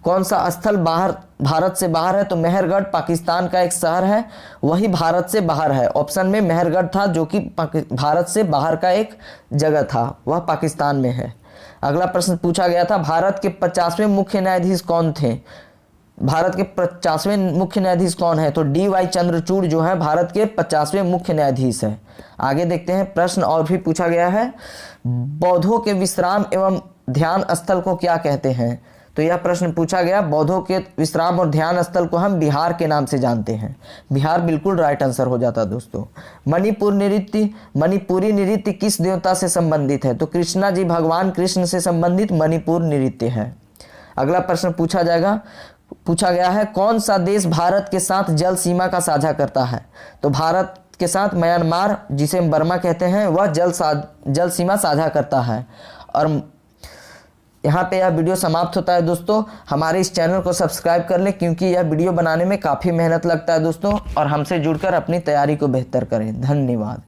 कौन सा स्थल भारत से बाहर है? तो मेहरगढ़ पाकिस्तान का एक शहर है, वही भारत से बाहर है। ऑप्शन में मेहरगढ़ था जो कि भारत से बाहर का एक जगह था, वह पाकिस्तान में है। अगला प्रश्न पूछा गया था, भारत के 50वें मुख्य न्यायाधीश कौन थे? भारत के 50वें मुख्य न्यायाधीश कौन है? तो DY चंद्रचूड़ जो है भारत के 50वें मुख्य न्यायाधीश है। आगे देखते हैं, प्रश्न और भी पूछा गया है, बौद्धों के विश्राम एवं ध्यान स्थल को क्या कहते हैं? तो यह प्रश्न पूछा गया। बौद्धों के विश्राम और ध्यान स्थल को हम बिहार के नाम से जानते हैं। बिहार बिल्कुल राइट आंसर हो जाता दोस्तों। मणिपुरी नृत्य किस देवता से संबंधित है? तो कृष्णा जी भगवान कृष्ण से संबंधित मणिपुर नृत्य है। अगला प्रश्न पूछा गया है, कौन सा देश भारत के साथ जल सीमा का साझा करता है? तो भारत के साथ म्यांमार, जिसे हम बर्मा कहते हैं, वह जल सीमा साझा करता है। और यहाँ पे यह वीडियो समाप्त होता है दोस्तों। हमारे इस चैनल को सब्सक्राइब कर लें, क्योंकि यह वीडियो बनाने में काफ़ी मेहनत लगता है दोस्तों, और हमसे जुड़कर अपनी तैयारी को बेहतर करें। धन्यवाद।